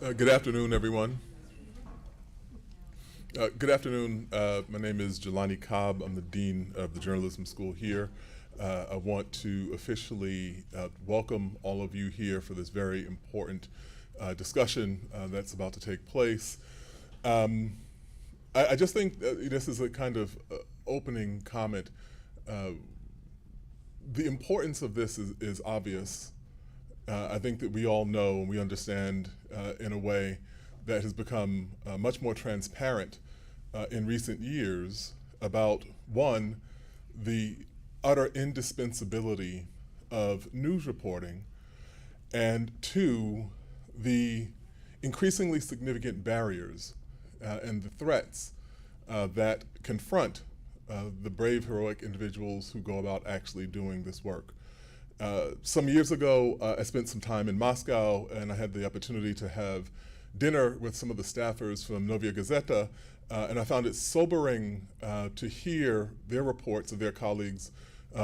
Good afternoon, everyone. Good afternoon. My name is Jelani Cobb. I'm the Dean of the Journalism School here. I want to officially welcome all of you here for this very important discussion that's about to take place. I just think this is a kind of opening comment. The importance of this is obvious. I think that we all know and we understand in a way that has become much more transparent in recent years about, one, the utter indispensability of news reporting, and two, the increasingly significant barriers and the threats that confront the brave, heroic individuals who go about actually doing this work. Some years ago, I spent some time in Moscow, and I had the opportunity to have dinner with some of the staffers from Novaya Gazeta, and I found it sobering to hear their reports of their colleagues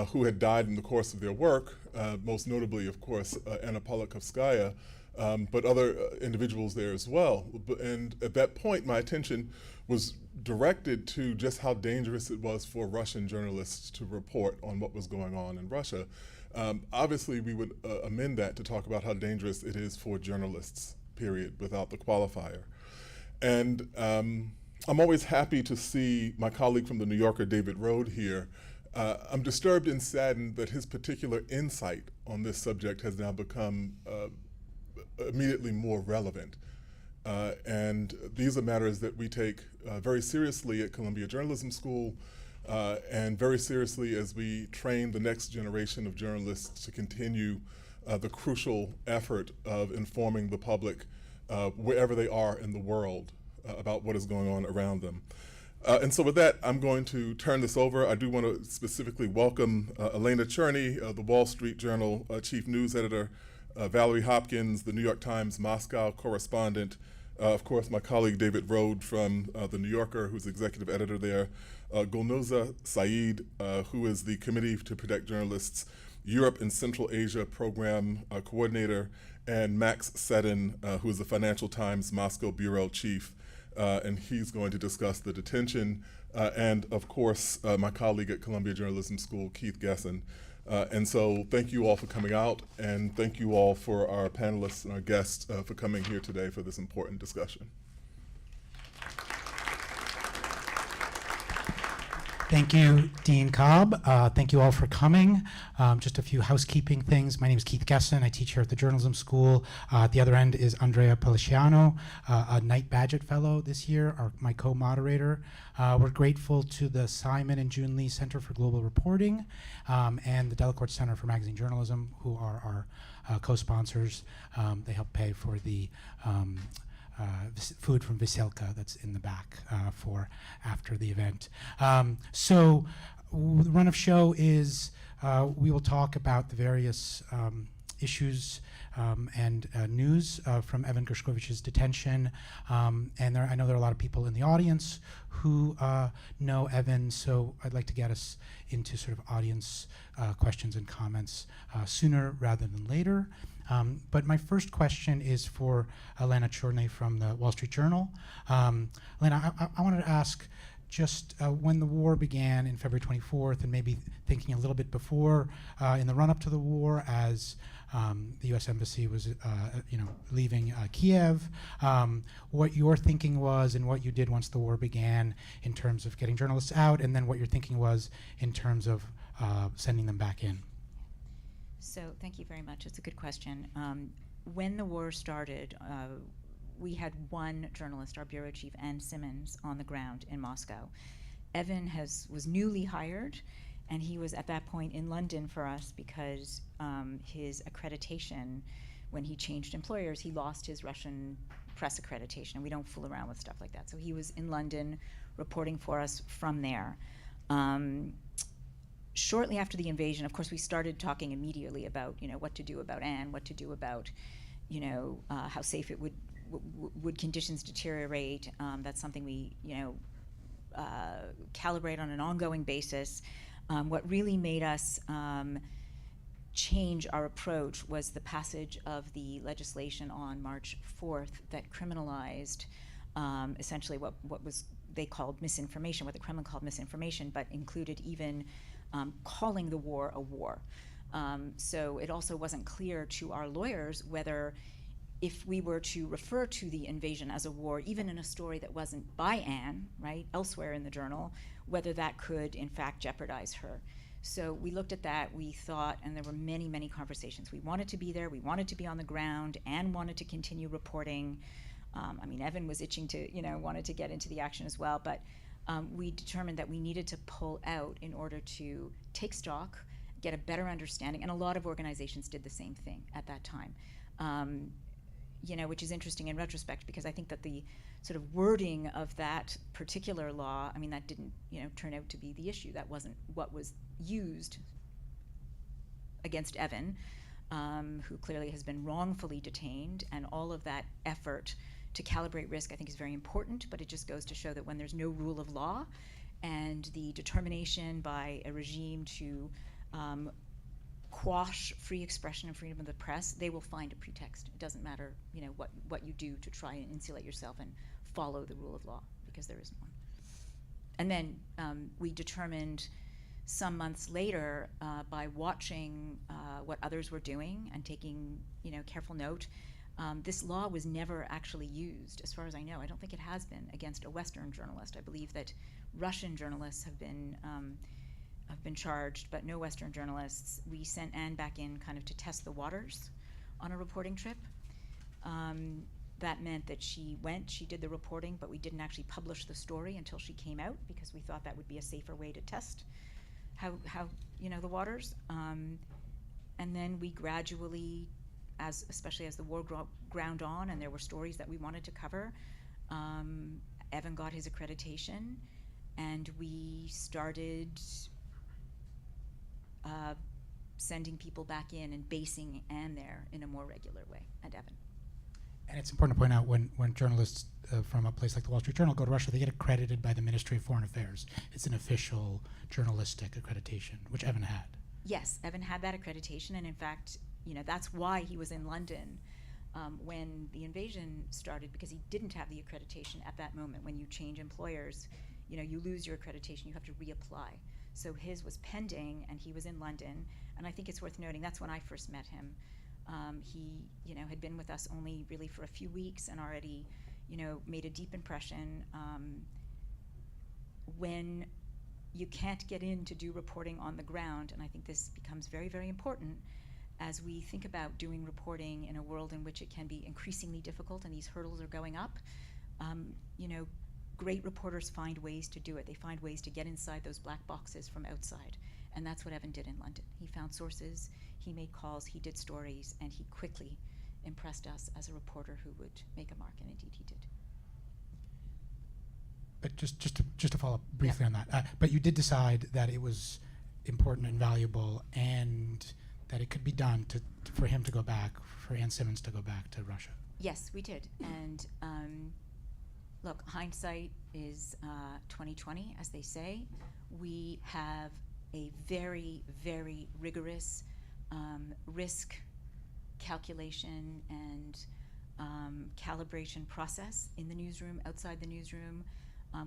who had died in the course of their work, most notably, of course, Anna Politkovskaya, but other individuals there as well. And at that point, my attention was directed to just how dangerous it was for Russian journalists to report on what was going on in Russia. Obviously, we would amend that to talk about how dangerous it is for journalists, period, without the qualifier. And I'm always happy to see my colleague from The New Yorker, David Rode, here. I'm disturbed and saddened that his particular insight on this subject has now become immediately more relevant. And these are matters that we take very seriously at Columbia Journalism School, and very seriously as we train the next generation of journalists to continue the crucial effort of informing the public wherever they are in the world about what is going on around them. And so with that, I'm going to turn this over. I do want to specifically welcome Elena Cherney, the Wall Street Journal Chief News Editor, Valerie Hopkins, the New York Times Moscow correspondent, of course, my colleague David Rode from The New Yorker, who's executive editor there, Gulnoza Saeed, who is the Committee to Protect Journalists Europe and Central Asia Program Coordinator, and Max Seddon, who is the Financial Times Moscow Bureau Chief, and he's going to discuss the detention, and of course, my colleague at Columbia Journalism School, Keith Gessen. And so thank you all for coming out, and thank you all for our panelists and our guests for coming here today for this important discussion. Thank you, Dean Cobb. Thank you all for coming. Just a few housekeeping things. My name is Keith Gessen. I teach here at the Journalism School. At the other end is Andrea Policiano, a Knight Badgett Fellow this year, my co-moderator. We're grateful to the Simon and June Lee Center for Global Reporting and the Delacorte Center for Magazine Journalism, who are our co-sponsors. They help pay for the food from Veselka that's in the back for after the event. So the run of show is we will talk about the various issues and news from Evan Gershkovich's detention. And I know there are a lot of people in the audience who know Evan, so I'd like to get us into sort of audience questions and comments sooner rather than later. But my first question is for Lena Cherney from the Wall Street Journal. Lena, I wanted to ask, just when the war began in February 24th, and maybe thinking a little bit before, in the run-up to the war, as the U.S. Embassy was, leaving Kiev, what your thinking was and what you did once the war began in terms of getting journalists out, and then what your thinking was in terms of sending them back in. So thank you very much. It's a good question. When the war started, we had one journalist, our bureau chief, Ann Simmons, on the ground in Moscow. Evan was newly hired, and he was at that point in London for us because his accreditation, when he changed employers, he lost his Russian press accreditation, and we don't fool around with stuff like that. So he was in London reporting for us from there. Shortly after the invasion, of course, we started talking immediately about, what to do about Anne, what to do about, how safe it would conditions deteriorate. That's something we, calibrate on an ongoing basis. What really made us change our approach was the passage of the legislation on March 4th that criminalized essentially what was they called misinformation, what the Kremlin called misinformation, but included even calling the war a war. So it also wasn't clear to our lawyers whether, if we were to refer to the invasion as a war, even in a story that wasn't by Anne, right, elsewhere in the journal, whether that could in fact jeopardize her. So we looked at that, we thought, and there were many, many conversations. We wanted to be there, we wanted to be on the ground, Anne wanted to continue reporting. I mean, Evan was itching to, wanted to get into the action as well, but we determined that we needed to pull out in order to take stock, get a better understanding, and a lot of organizations did the same thing at that time. Which is interesting in retrospect, because I think that the sort of wording of that particular law, I mean, that didn't, turn out to be the issue. That wasn't what was used against Evan, who clearly has been wrongfully detained, and all of that effort to calibrate risk I think is very important, but it just goes to show that when there's no rule of law and the determination by a regime to quash free expression and freedom of the press, they will find a pretext. It doesn't matter, what you do to try and insulate yourself and follow the rule of law, because there isn't one. And then we determined some months later, by watching what others were doing and taking, careful note, this law was never actually used, as far as I know. I don't think it has been against a Western journalist. I believe that Russian journalists have been charged, but no Western journalists. We sent Anne back in kind of to test the waters on a reporting trip. That meant that she did the reporting, but we didn't actually publish the story until she came out, because we thought that would be a safer way to test how the waters. And then we gradually, especially as the war ground on and there were stories that we wanted to cover, Evan got his accreditation, and we started sending people back in and basing Anne there in a more regular way, and Evan. And it's important to point out, when journalists from a place like the Wall Street Journal go to Russia, they get accredited by the Ministry of Foreign Affairs. It's an official journalistic accreditation, which Evan had. Yes, Evan had that accreditation, and in fact, that's why he was in London when the invasion started, because he didn't have the accreditation at that moment. When you change employers, you lose your accreditation, you have to reapply. So his was pending, and he was in London, and I think it's worth noting that's when I first met him. He, had been with us only really for a few weeks and already, made a deep impression. When you can't get in to do reporting on the ground, and I think this becomes very, very important as we think about doing reporting in a world in which it can be increasingly difficult and these hurdles are going up, great reporters find ways to do it. They find ways to get inside those black boxes from outside. And that's what Evan did in London. He found sources, he made calls, he did stories, and he quickly impressed us as a reporter who would make a mark, and indeed he did. But just to follow up briefly on that, but you did decide that it was important and valuable, and that it could be done for him to go back, for Anne Simmons to go back to Russia. Yes, we did. And look, hindsight is 20/20, as they say. We have a very, very rigorous risk calculation and calibration process in the newsroom, outside the newsroom.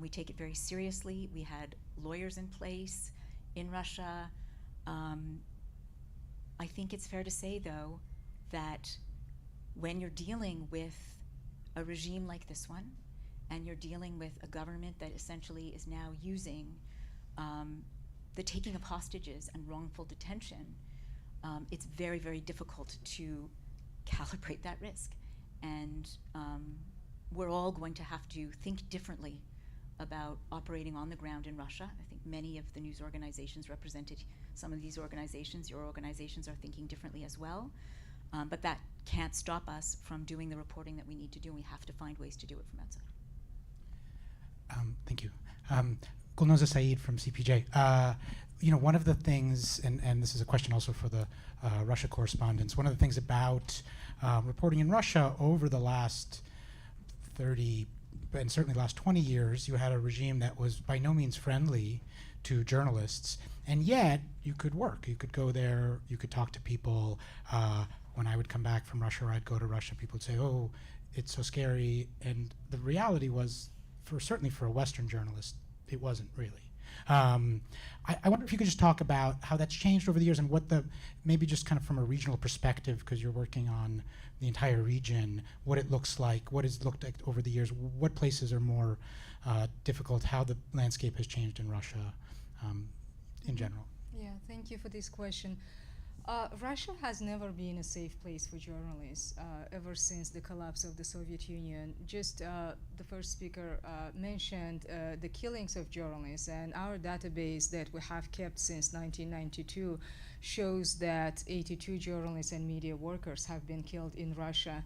We take it very seriously. We had lawyers in place in Russia. I think it's fair to say, though, that when you're dealing with a regime like this one, and you're dealing with a government that essentially is now using the taking of hostages and wrongful detention, it's very, very difficult to calibrate that risk. And we're all going to have to think differently about operating on the ground in Russia. I think many of the news organizations represented some of these organizations. Your organizations are thinking differently as well. But that can't stop us from doing the reporting that we need to do. We have to find ways to do it from outside. Thank you. Gulnoza Saeed from CPJ. One of the things, and this is a question also for the Russia correspondents, one of the things about reporting in Russia over the last 30, and certainly last 20 years, you had a regime that was by no means friendly to journalists, and yet you could work. You could go there, you could talk to people. When I would come back from Russia, or I'd go to Russia, people would say, oh, it's so scary. And the reality was, certainly for a Western journalist, it wasn't really. I wonder if you could just talk about how that's changed over the years, and what maybe just kind of from a regional perspective, because you're working on the entire region, what it looks like, what it's looked like over the years, what places are more difficult, how the landscape has changed in Russia in general. Yeah, thank you for this question. Russia has never been a safe place for journalists ever since the collapse of the Soviet Union. Just the first speaker mentioned the killings of journalists, and our database that we have kept since 1992 shows that 82 journalists and media workers have been killed in Russia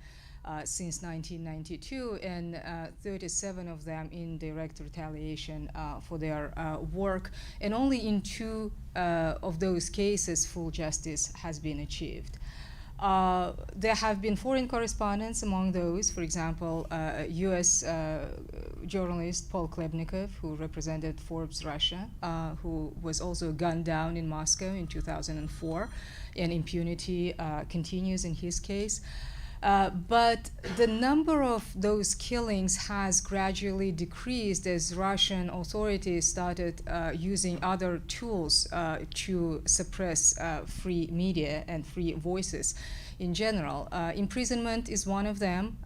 since 1992, and 37 of them in direct retaliation for their work. And only in 2 of those cases full justice has been achieved. There have been foreign correspondents among those. For example, U.S. Journalist Paul Klebnikov, who represented Forbes Russia, who was also gunned down in Moscow in 2004, and impunity continues in his case. But the number of those killings has gradually decreased as Russian authorities started using other tools to suppress free media and free voices in general. Imprisonment is one of them.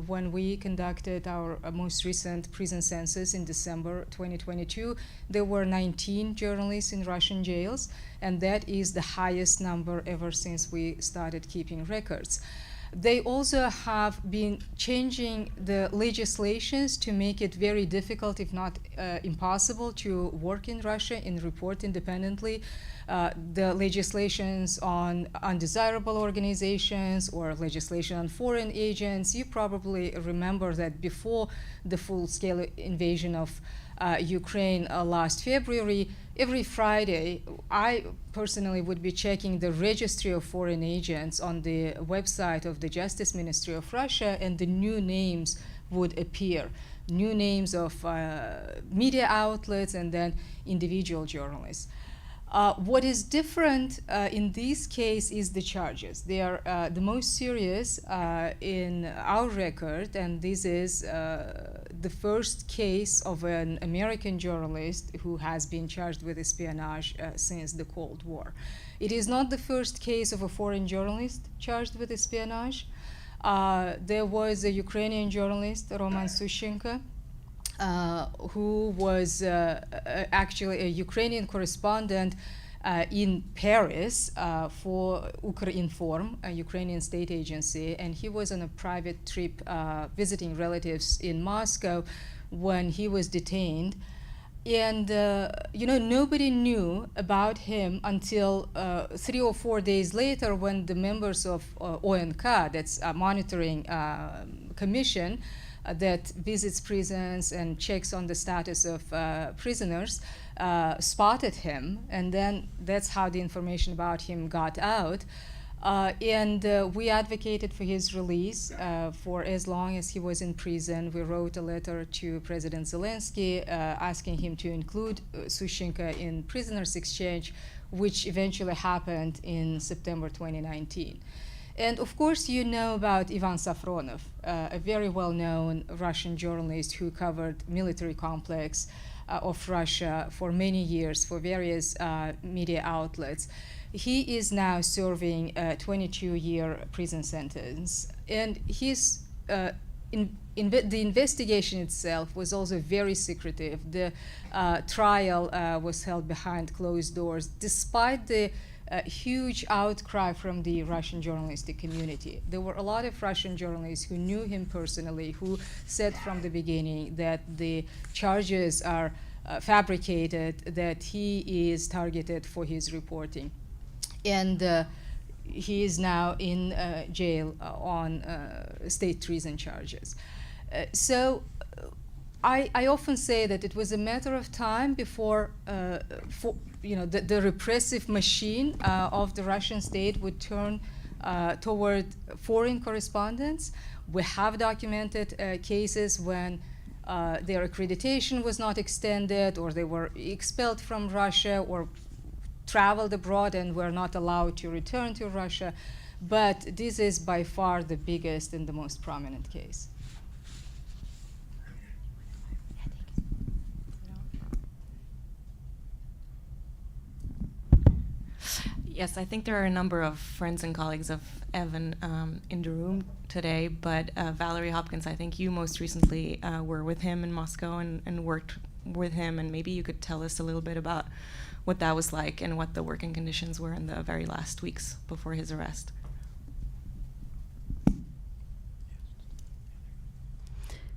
When we conducted our most recent prison census in December 2022, there were 19 journalists in Russian jails, and that is the highest number ever since we started keeping records. They also have been changing the legislations to make it very difficult, if not impossible, to work in Russia and report independently. The legislations on undesirable organizations or legislation on foreign agents. You probably remember that before the full-scale invasion of Ukraine last February, every Friday, I personally would be checking the registry of foreign agents on the website of the Justice Ministry of Russia, and the new names would appear. New names of media outlets and then individual journalists. What is different in this case is the charges. They are the most serious in our record, and this is the first case of an American journalist who has been charged with espionage since the Cold War. It is not the first case of a foreign journalist charged with espionage. There was a Ukrainian journalist, Roman Sushchenko, who was actually a Ukrainian correspondent in Paris for Ukrinform, a Ukrainian state agency, and he was on a private trip visiting relatives in Moscow when he was detained. And nobody knew about him until 3 or 4 days later, when the members of ONK, that's a monitoring commission, that visits prisons and checks on the status of prisoners, spotted him, and then that's how the information about him got out. And we advocated for his release for as long as he was in prison. We wrote a letter to President Zelensky asking him to include Sushchenko in prisoners' exchange, which eventually happened in September 2019. And of course, you know about Ivan Safronov, a very well-known Russian journalist who covered military complex of Russia for many years for various media outlets. He is now serving a 22-year prison sentence. And his the investigation itself was also very secretive. The trial was held behind closed doors, despite the huge outcry from the Russian journalistic community. There were a lot of Russian journalists who knew him personally, who said from the beginning that the charges are fabricated, that he is targeted for his reporting. And he is now in jail on state treason charges. I often say that it was a matter of time before the repressive machine of the Russian state would turn toward foreign correspondents. We have documented cases when their accreditation was not extended, or they were expelled from Russia, or traveled abroad and were not allowed to return to Russia. But this is by far the biggest and the most prominent case. Yes, I think there are a number of friends and colleagues of Evan in the room today, but Valerie Hopkins, I think you most recently were with him in Moscow and worked with him, and maybe you could tell us a little bit about what that was like and what the working conditions were in the very last weeks before his arrest.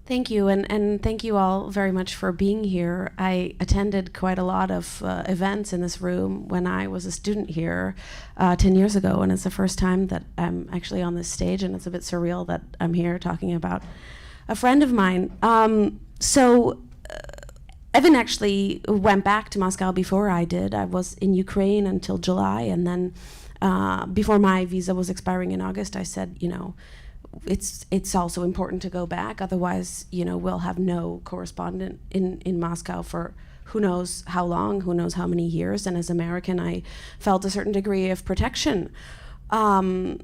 Thank you, and thank you all very much for being here. I attended quite a lot of events in this room when I was a student here 10 years ago, and it's the first time that I'm actually on this stage, and it's a bit surreal that I'm here talking about a friend of mine. Evan actually went back to Moscow before I did. I was in Ukraine until July, and then before my visa was expiring in August, I said, it's also important to go back. Otherwise, we'll have no correspondent in Moscow for who knows how long, who knows how many years. And as American, I felt a certain degree of protection. Evan,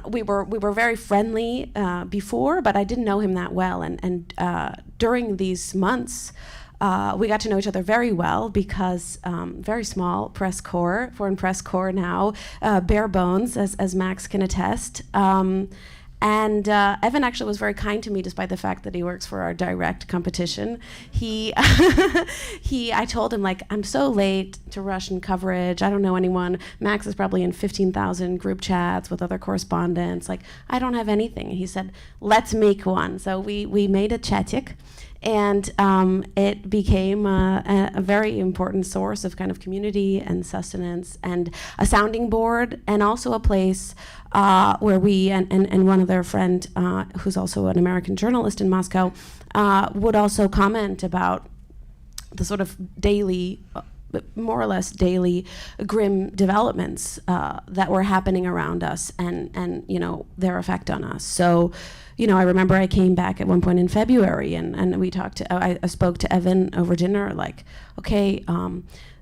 we were very friendly before, but I didn't know him that well. And during these months, we got to know each other very well because very small press corps, foreign press corps now, bare bones, as Max can attest. Evan actually was very kind to me, despite the fact that he works for our direct competition. I told him, I'm so late to Russian coverage. I don't know anyone. Max is probably in 15,000 group chats with other correspondents. I don't have anything. And he said, let's make one. So we made a chatik. And it became a very important source of kind of community and sustenance and a sounding board, and also a place where we and one other friend who's also an American journalist in Moscow would also comment about the sort of daily, more or less daily, grim developments that were happening around us and their effect on us. So, I remember I came back at one point in February and we talked to, I spoke to Evan over dinner, okay,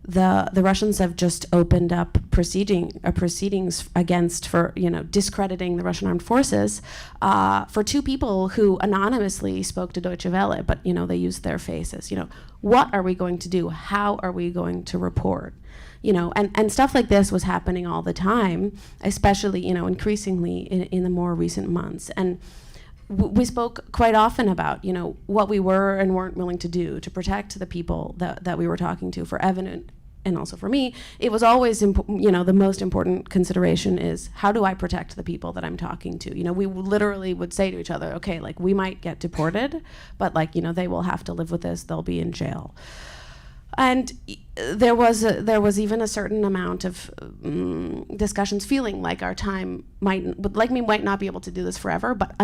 the Russians have just opened up proceedings against for discrediting the Russian armed forces for two people who anonymously spoke to Deutsche Welle, but they used their faces. What are we going to do? How are we going to report? And stuff like this was happening all the time, especially increasingly in the more recent months. And we spoke quite often about what we were and weren't willing to do to protect the people that we were talking to. For Evan and also for me, it was always the most important consideration is, how do I protect the people that I'm talking to? We literally would say to each other, okay, we might get deported, but they will have to live with this. They'll be in jail. And there was even a certain amount of discussions, feeling like our time might not be able to do this forever, but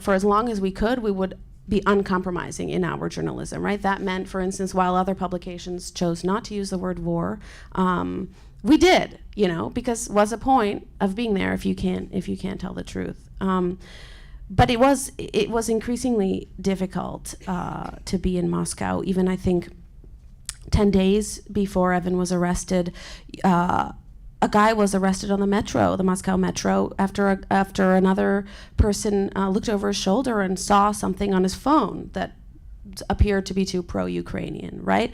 for as long as we could, we would be uncompromising in our journalism, right? That meant, for instance, while other publications chose not to use the word war, we did, because what's the point of being there if you can't tell the truth? But it was increasingly difficult to be in Moscow. Even I think 10 days before Evan was arrested, a guy was arrested on the metro, the Moscow metro, after another person looked over his shoulder and saw something on his phone that appeared to be too pro-Ukrainian, right?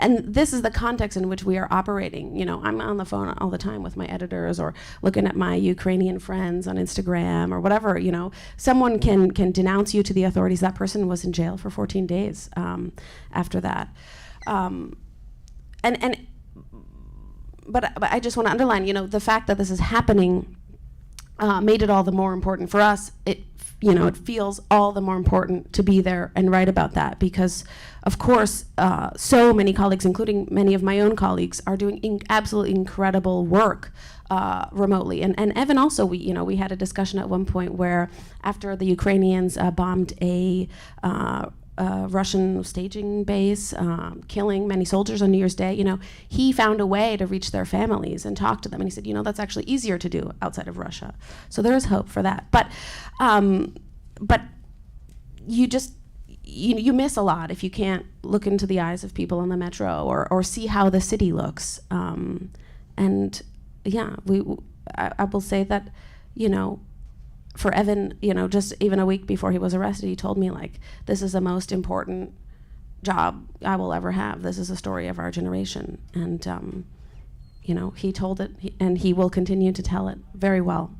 And this is the context in which we are operating. I'm on the phone all the time with my editors, or looking at my Ukrainian friends on Instagram or whatever. Someone can denounce you to the authorities. That person was in jail for 14 days after that. But I just want to underline, the fact that this is happening made it all the more important for us. It feels all the more important to be there and write about that, because, of course, so many colleagues, including many of my own colleagues, are doing absolutely incredible work remotely. And Evan also, we had a discussion at one point where, after the Ukrainians bombed a Russian staging base, killing many soldiers on New Year's Day, he found a way to reach their families and talk to them. And he said, that's actually easier to do outside of Russia. So there is hope for that. But you just you miss a lot if you can't look into the eyes of people on the metro or see how the city looks. And yeah, I will say that, for Evan, just even a week before he was arrested, he told me, like, this is the most important job I will ever have. This is the story of our generation. And, he told it, and he will continue to tell it very well.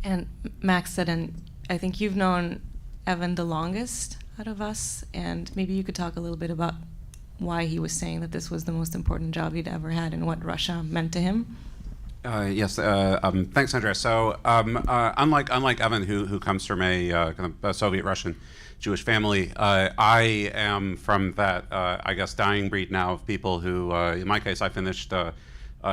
And Max said, and I think you've known Evan the longest out of us, and maybe you could talk a little bit about why he was saying that this was the most important job he'd ever had and what Russia meant to him. Yes, thanks, Andrea. So, unlike Evan, who comes from a kind of a Soviet Russian Jewish family, I am from that, I guess, dying breed now of people who, in my case, I finished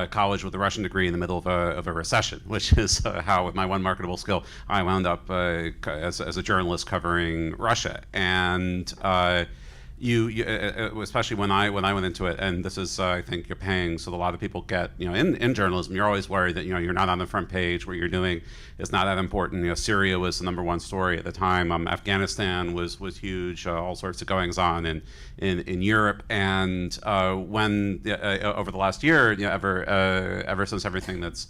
college with a Russian degree in the middle of a recession, which is how, with my one marketable skill, I wound up as a journalist covering Russia. And especially when I went into it, and this is I think you're paying, so a lot of people get, in journalism, you're always worried that you're not on the front page, what you're doing is not that important. Syria was the #1 story at the time. Afghanistan was huge. All sorts of goings on in Europe, and when over the last year, ever since everything that's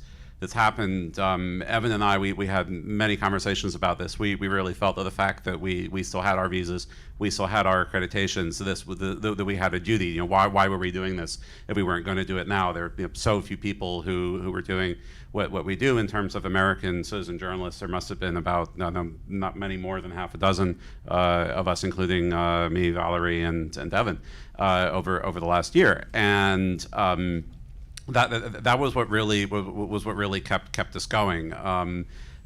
happened, Evan and I, we had many conversations about this. We really felt that the fact that we still had our visas, we still had our accreditations, that we had a duty. Why were we doing this if we weren't going to do it now? There are so few people who were doing what we do in terms of American citizen journalists. There must have been about not many more than half a dozen of us, including me, Valerie, and Evan, over the last year. And that was what really kept us going.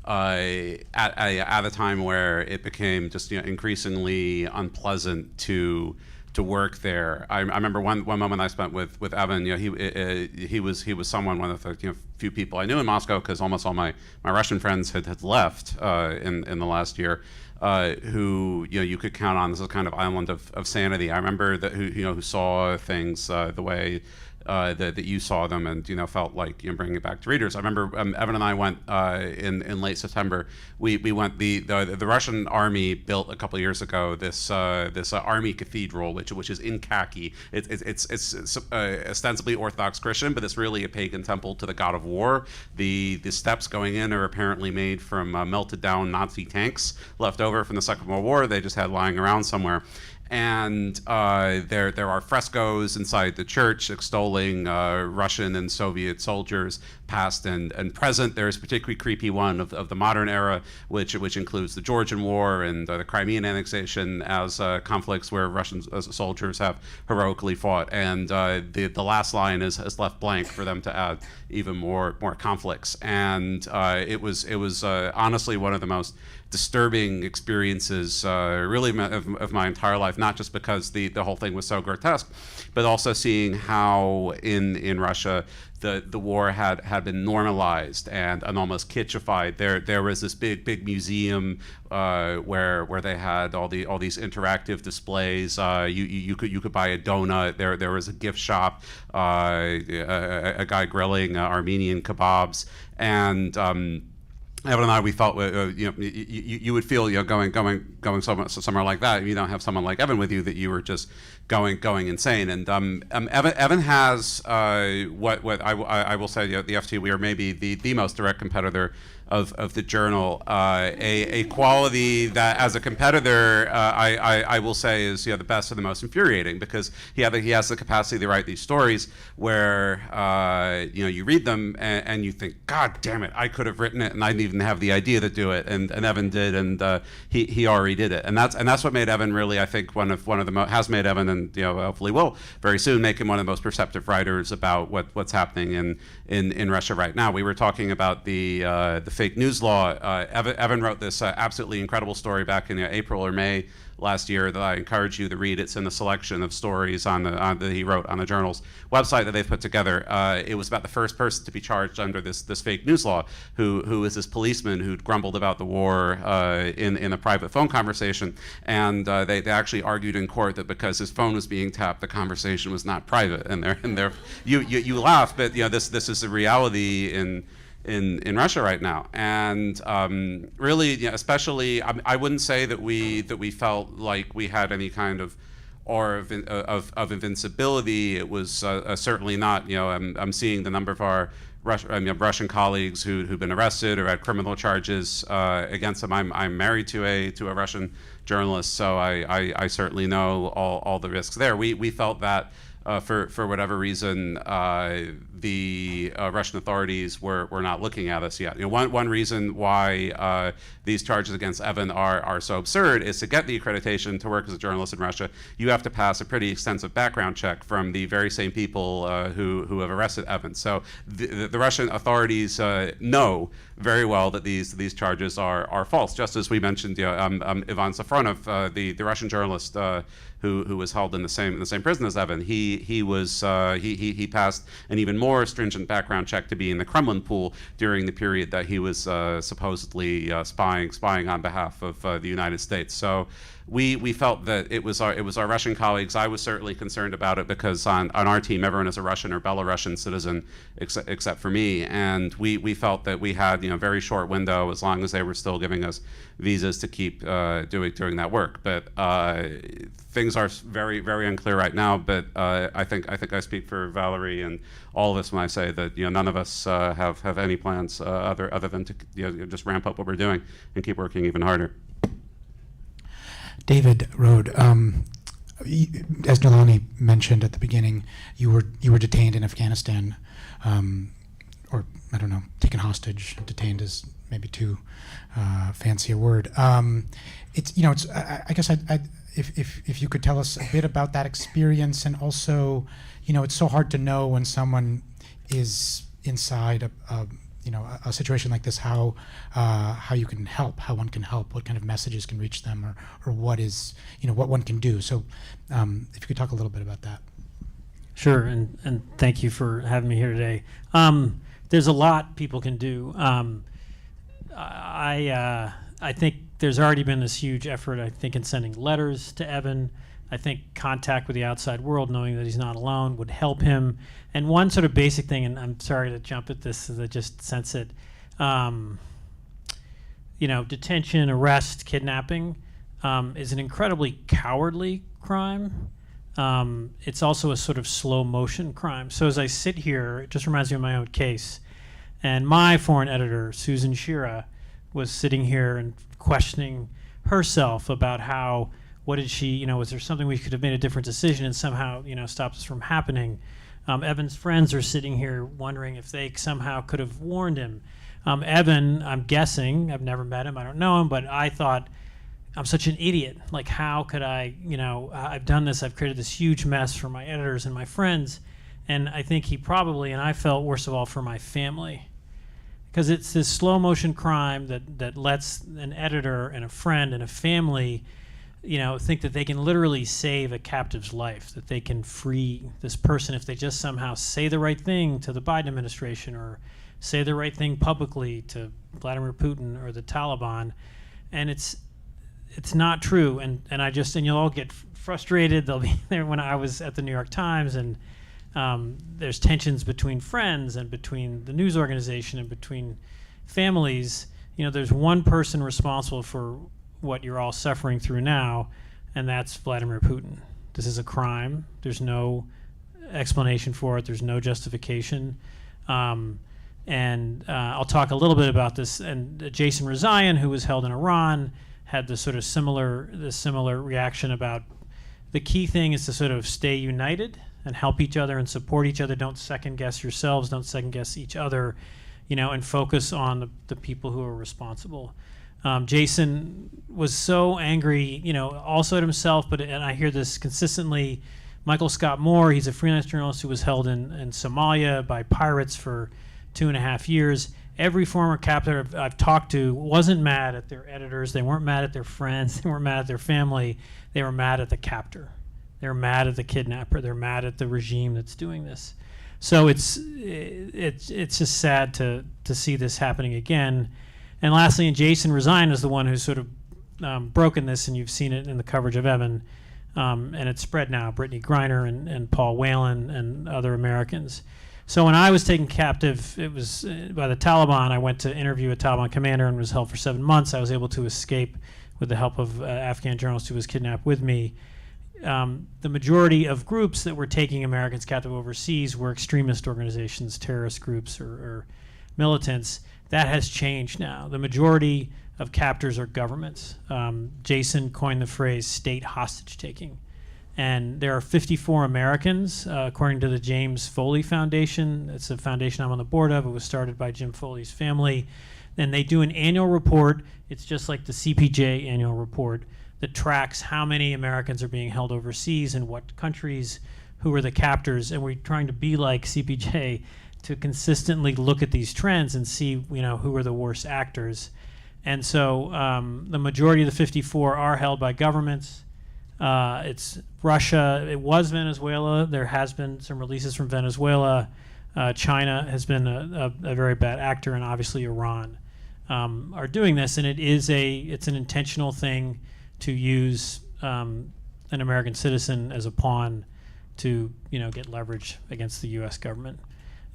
At a time where it became just increasingly unpleasant to work there. I remember one moment I spent with Evan. He was someone, one of the few people I knew in Moscow, because almost all my Russian friends had left in the last year. Who you could count on. This is kind of island of sanity. I remember that who saw things the way that you saw them, and felt like bringing it back to readers. I remember Evan and I went in late September. We went the Russian army built a couple of years ago this army cathedral, which is in khaki. It's ostensibly Orthodox Christian, but it's really a pagan temple to the god of war. The steps going in are apparently made from melted down Nazi tanks left over from the Second World War. They just had lying around somewhere. And there are frescoes inside the church extolling Russian and Soviet soldiers, past and present. There's a particularly creepy one of the modern era, which includes the Georgian War and the Crimean annexation as conflicts where Russian soldiers have heroically fought. And the last line is left blank for them to add even more conflicts. And it was honestly one of the most disturbing experiences really of my entire life, not just because the whole thing was so grotesque, but also seeing how in Russia the war had been normalized and almost kitschified. There was this big museum where they had all these interactive displays. You could buy a donut. There was a gift shop, a guy grilling Armenian kebabs, and Evan and I, we felt you would feel going somewhere like that if you don't have someone like Evan with you, that you were just going insane. And Evan has what I will say, the FT, we are maybe the most direct competitor of the Journal, a quality that as a competitor I will say is the best and the most infuriating, because he has the capacity to write these stories where you read them and you think, God damn it, I could have written it and I didn't even have the idea to do it, and Evan did, and he already did it, and that's what made Evan really, I think, has made Evan, and hopefully will very soon make him one of the most perceptive writers about what's happening in Russia right now. We were talking about the fake news law. Evan wrote this absolutely incredible story back in April or May last year that I encourage you to read. It's in the selection of stories that he wrote on the Journal's website that they've put together. It was about the first person to be charged under this fake news law, who is this policeman who'd grumbled about the war in a private phone conversation, and they actually argued in court that because his phone was being tapped, the conversation was not private. And you laugh, but this is the reality in Russia right now. And really, especially, I wouldn't say that we felt like we had any kind of aura of invincibility. It was certainly not. I'm seeing the number of our Russian colleagues who've been arrested or had criminal charges against them. I'm married to a Russian journalist, so I certainly know all the risks there. We felt that for whatever reason the Russian authorities were not looking at us yet. One reason why these charges against Evan are so absurd is to get the accreditation to work as a journalist in Russia, you have to pass a pretty extensive background check from the very same people who have arrested Evan. So the Russian authorities know very well that these charges are false. Just as we mentioned, Ivan Safronov, the Russian journalist who was held in the same prison as Evan, he passed an even more stringent background check to be in the Kremlin pool during the period that he was supposedly spying on behalf of the United States. So we felt that it was our Russian colleagues. I was certainly concerned about it because on our team everyone is a Russian or Belarusian citizen except for me, and we felt that we had a very short window as long as they were still giving us visas to keep doing that work. But things are very, very unclear right now. But I think I speak for Valerie and all of us when I say that none of us have any plans other than to just ramp up what we're doing and keep working even harder. David Rode, as Nalani mentioned at the beginning, you were detained in Afghanistan, or I don't know, taken hostage. Detained is maybe too fancy a word. It's I guess if you could tell us a bit about that experience, and also, it's so hard to know when someone is inside a situation like this, how you can help, how one can help, what kind of messages can reach them, or what is, what one can do. So if you could talk a little bit about that. Sure, and thank you for having me here today. There's a lot people can do. I think there's already been this huge effort, I think, in sending letters to Evan. I think contact with the outside world, knowing that he's not alone, would help him. And one sort of basic thing, and I'm sorry to jump at this as I just sense it, detention, arrest, kidnapping is an incredibly cowardly crime. It's also a sort of slow motion crime. So as I sit here, it just reminds me of my own case. And my foreign editor, Susan Shira, was sitting here and questioning herself about how, what did she, was there something we could have made a different decision and somehow, stopped us from happening? Evan's friends are sitting here wondering if they somehow could have warned him. Evan, I'm guessing, I've never met him, I don't know him, but I thought, I'm such an idiot. Like, how could I, I've done this, I've created this huge mess for my editors and my friends. And I think he probably, and I felt worst of all for my family. Because it's this slow motion crime that lets an editor and a friend and a family think that they can literally save a captive's life, that they can free this person if they just somehow say the right thing to the Biden administration or say the right thing publicly to Vladimir Putin or the Taliban. And it's not true. And you'll all get frustrated. They'll be there when I was at the New York Times, and there's tensions between friends and between the news organization and between families. There's one person responsible for what you're all suffering through now, and that's Vladimir Putin. This is a crime. There's no explanation for it. There's no justification. And I'll talk a little bit about this. And Jason Rezaian, who was held in Iran, had this sort of similar reaction about the key thing is to sort of stay united and help each other and support each other. Don't second guess yourselves. Don't second guess each other, and focus on the people who are responsible. Jason was so angry, also at himself, and I hear this consistently. Michael Scott Moore, he's a freelance journalist who was held in Somalia by pirates for 2.5 years. Every former captor I've talked to wasn't mad at their editors. They weren't mad at their friends. They weren't mad at their family. They were mad at the captor. They were mad at the kidnapper. They're mad at the regime that's doing this. So it's just sad to see this happening again. And lastly, and Jason Rezaian is the one who's sort of broken this, and you've seen it in the coverage of Evan, and it's spread now, Brittany Griner and Paul Whelan and other Americans. So when I was taken captive, it was by the Taliban. I went to interview a Taliban commander and was held for 7 months. I was able to escape with the help of Afghan journalist who was kidnapped with me. The majority of groups that were taking Americans captive overseas were extremist organizations, terrorist groups, or militants. That has changed now. The majority of captors are governments. Jason coined the phrase state hostage taking. And there are 54 Americans, according to the James Foley Foundation. It's a foundation I'm on the board of. It was started by Jim Foley's family. And they do an annual report. It's just like the CPJ annual report that tracks how many Americans are being held overseas and what countries, who are the captors. And we're trying to be like CPJ to consistently look at these trends and see, who are the worst actors. And so the majority of the 54 are held by governments. It's Russia. It was Venezuela. There has been some releases from Venezuela. China has been a very bad actor, and obviously Iran are doing this. And it's an intentional thing to use an American citizen as a pawn to get leverage against the U.S. government.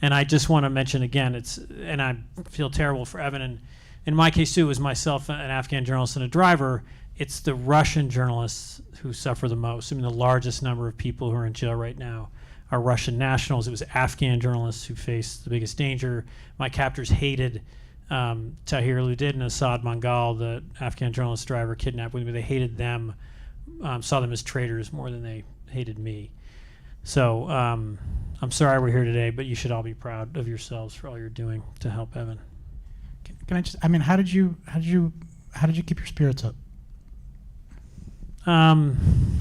And I just want to mention again, and I feel terrible for Evan. And in my case too, it was myself, an Afghan journalist, and a driver. It's the Russian journalists who suffer the most. I mean, the largest number of people who are in jail right now are Russian nationals. It was Afghan journalists who faced the biggest danger. My captors hated Tahir Ludid and Assad Mangal, the Afghan journalist driver kidnapped with me. They hated them, saw them as traitors more than they hated me. So I'm sorry we're here today, but you should all be proud of yourselves for all you're doing to help Evan. Can I just? I mean, how did you keep your spirits up? How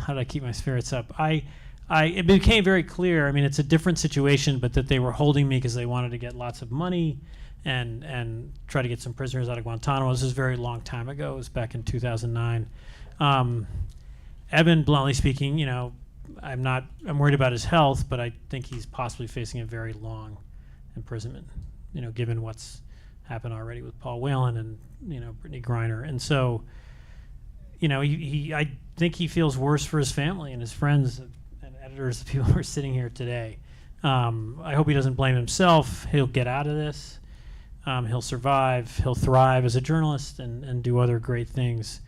did I keep my spirits up? It became very clear. I mean, it's a different situation, but that they were holding me because they wanted to get lots of money and try to get some prisoners out of Guantanamo. This was a very long time ago. It was back in 2009. Evan, bluntly speaking, I'm worried about his health, but I think he's possibly facing a very long imprisonment, given what's happened already with Paul Whelan and, Brittany Griner. And so, I think he feels worse for his family and his friends and editors, the people who are sitting here today. I hope he doesn't blame himself. He'll get out of this. He'll survive. He'll thrive as a journalist and do other great things.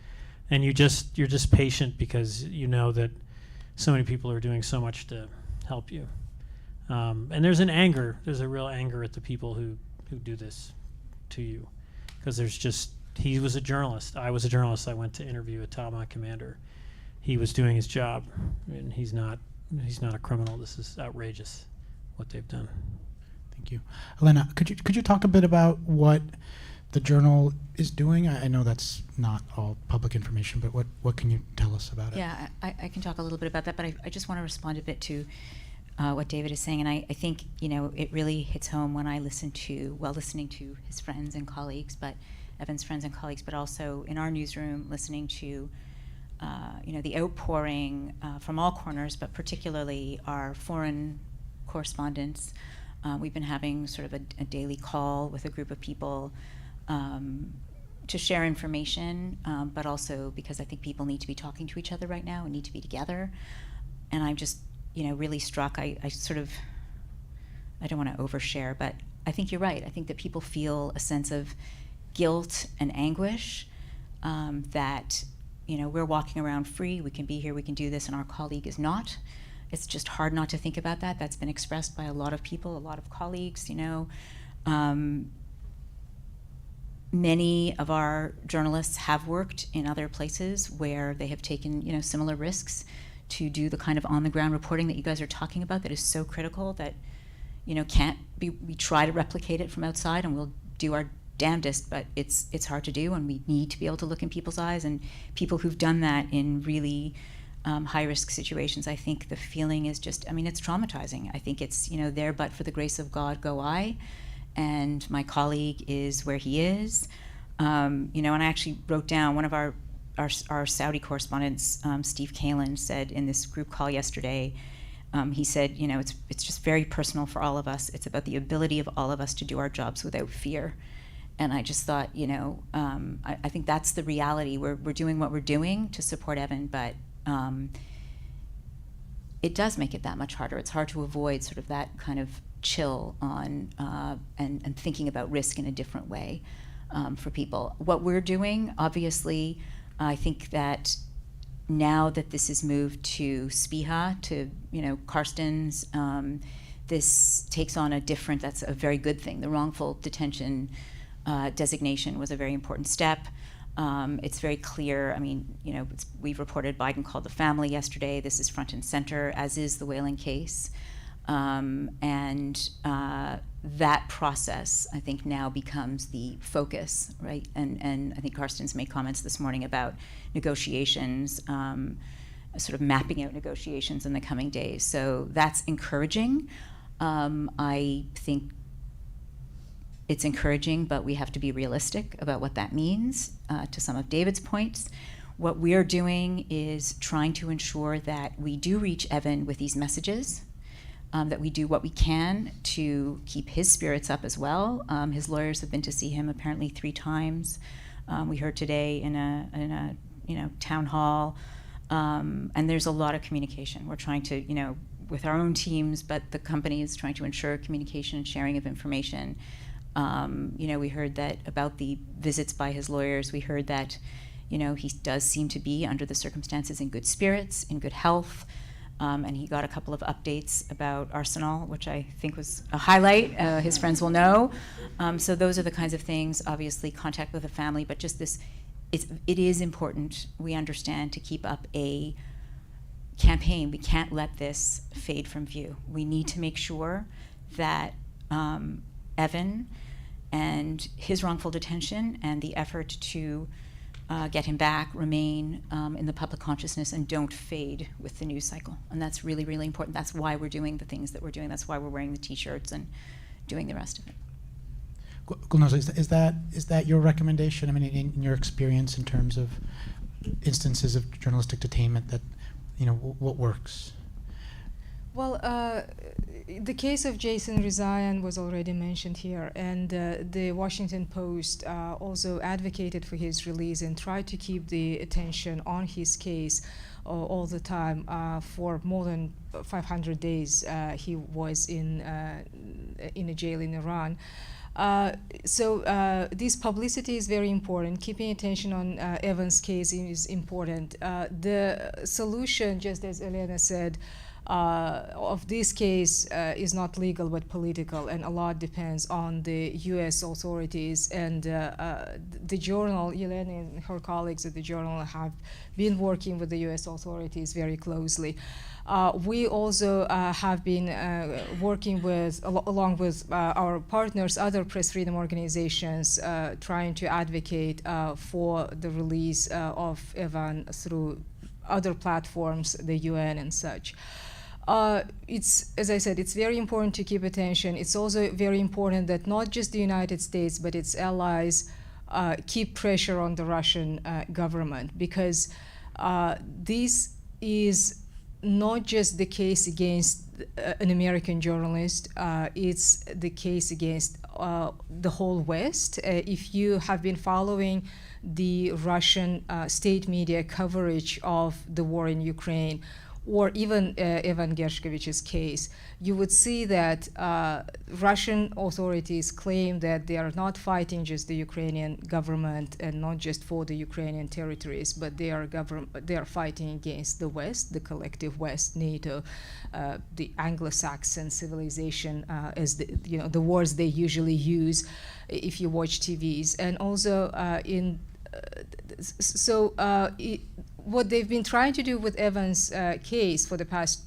And you're just patient because you know that so many people are doing so much to help you. And there's a real anger at the people who do this to you, because he was a journalist. I was a journalist. I went to interview a Taliban commander. He was doing his job, and he's not a criminal. This is outrageous what they've done. Thank you. Lena, could you talk a bit about what the Journal is doing? I know that's not all public information, but what can you tell us about it? Yeah, I can talk a little bit about that, but I just want to respond a bit to what David is saying, and I think it really hits home when I listening to his friends and colleagues, but Evan's friends and colleagues, but also in our newsroom, listening to the outpouring from all corners, but particularly our foreign correspondents. We've been having sort of a daily call with a group of people to share information, but also because I think people need to be talking to each other right now and need to be together. And I'm just, really struck. I don't want to overshare, but I think you're right. I think that people feel a sense of guilt and anguish that, we're walking around free, we can be here, we can do this, and our colleague is not. It's just hard not to think about that. That's been expressed by a lot of people, a lot of colleagues, Many of our journalists have worked in other places where they have taken, similar risks to do the kind of on-the-ground reporting that you guys are talking about that is so critical that, can't be, we try to replicate it from outside and we'll do our damnedest, but it's hard to do, and we need to be able to look in people's eyes, and people who've done that in really high-risk situations, I think the feeling is just, it's traumatizing. I think it's, there but for the grace of God go I, and my colleague is where he is. And I actually wrote down one of our Saudi correspondents, Steve Kalin, said in this group call yesterday, he said, it's just very personal for all of us. It's about the ability of all of us to do our jobs without fear. And I just thought, I think that's the reality. We're doing what we're doing to support Evan, but it does make it that much harder. It's hard to avoid sort of that kind of chill on and thinking about risk in a different way for people. What we're doing, obviously, I think that now that this is moved to Spiha, to Karsten's, this takes on a different, that's a very good thing. The wrongful detention designation was a very important step. It's very clear. I mean, we've reported Biden called the family yesterday. This is front and center, as is the Whaling case. That process, I think, now becomes the focus, right? And I think Karsten's made comments this morning about negotiations, sort of mapping out negotiations in the coming days. So that's encouraging. I think it's encouraging, but we have to be realistic about what that means. To some of David's points, what we're doing is trying to ensure that we do reach Evan with these messages, that we do what we can to keep his spirits up as well. His lawyers have been to see him apparently 3 times. We heard today in a town hall, and there's a lot of communication. We're trying to, with our own teams, but the company is trying to ensure communication and sharing of information. We heard that about the visits by his lawyers. We heard that, he does seem to be, under the circumstances, in good spirits, in good health. And he got a couple of updates about Arsenal, which I think was a highlight. His friends will know. So those are the kinds of things, obviously, contact with the family, but just this, it is important, we understand, to keep up a campaign. We can't let this fade from view. We need to make sure that Evan and his wrongful detention and the effort to get him back remain in the public consciousness and don't fade with the news cycle. And that's really, really important. That's why we're doing the things that we're doing. That's why we're wearing the T-shirts and doing the rest of it. Gulnaz, is that your recommendation? I mean, in your experience in terms of instances of journalistic detainment, that what works? Well, the case of Jason Rezaian was already mentioned here, and the Washington Post also advocated for his release and tried to keep the attention on his case all the time. For more than 500 days, he was in a jail in Iran. So this publicity is very important. Keeping attention on Evan's case is important. The solution, just as Elena said, of this case is not legal but political, and a lot depends on the U.S. authorities. And the journal, Elena and her colleagues at the journal have been working with the U.S. authorities very closely. We also have been working with, along with our partners, other press freedom organizations, trying to advocate for the release of Evan through other platforms, the UN and such. It's, as I said, it's very important to keep attention. It's also very important that not just the United States, but its allies keep pressure on the Russian government, because this is not just the case against an American journalist, it's the case against the whole West. If you have been following the Russian state media coverage of the war in Ukraine, or even Evan Gershkovich's case, you would see that Russian authorities claim that they are not fighting just the Ukrainian government and not just for the Ukrainian territories, but they are fighting against the West, the collective West, NATO, the Anglo-Saxon civilization, as the words they usually use if you watch TVs, and also what they've been trying to do with Evan's case for the past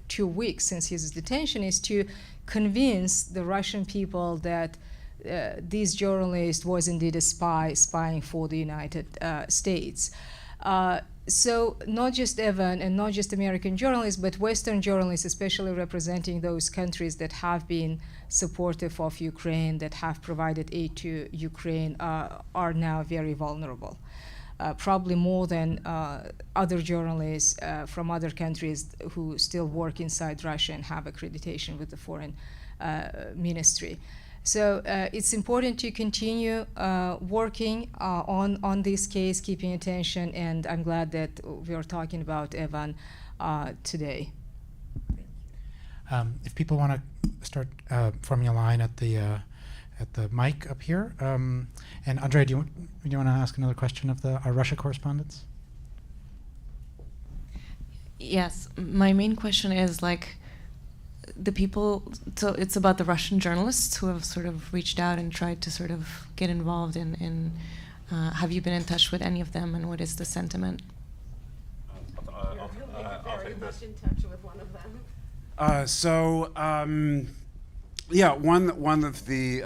2 weeks since his detention is to convince the Russian people that this journalist was indeed a spying for the United States. So not just Evan and not just American journalists, but Western journalists, especially representing those countries that have been supportive of Ukraine, that have provided aid to Ukraine, are now very vulnerable. Probably more than other journalists from other countries who still work inside Russia and have accreditation with the foreign ministry. So it's important to continue working on this case, keeping attention, and I'm glad that we are talking about Evan today. If people want to start forming a line at the mic up here, and Andrea, do you want to ask another question of our Russia correspondents? Yes, my main question is like the people, so it's about the Russian journalists who have sort of reached out and tried to sort of get involved in have you been in touch with any of them, and what is the sentiment? I'll very much in touch with one of them. Yeah, one of the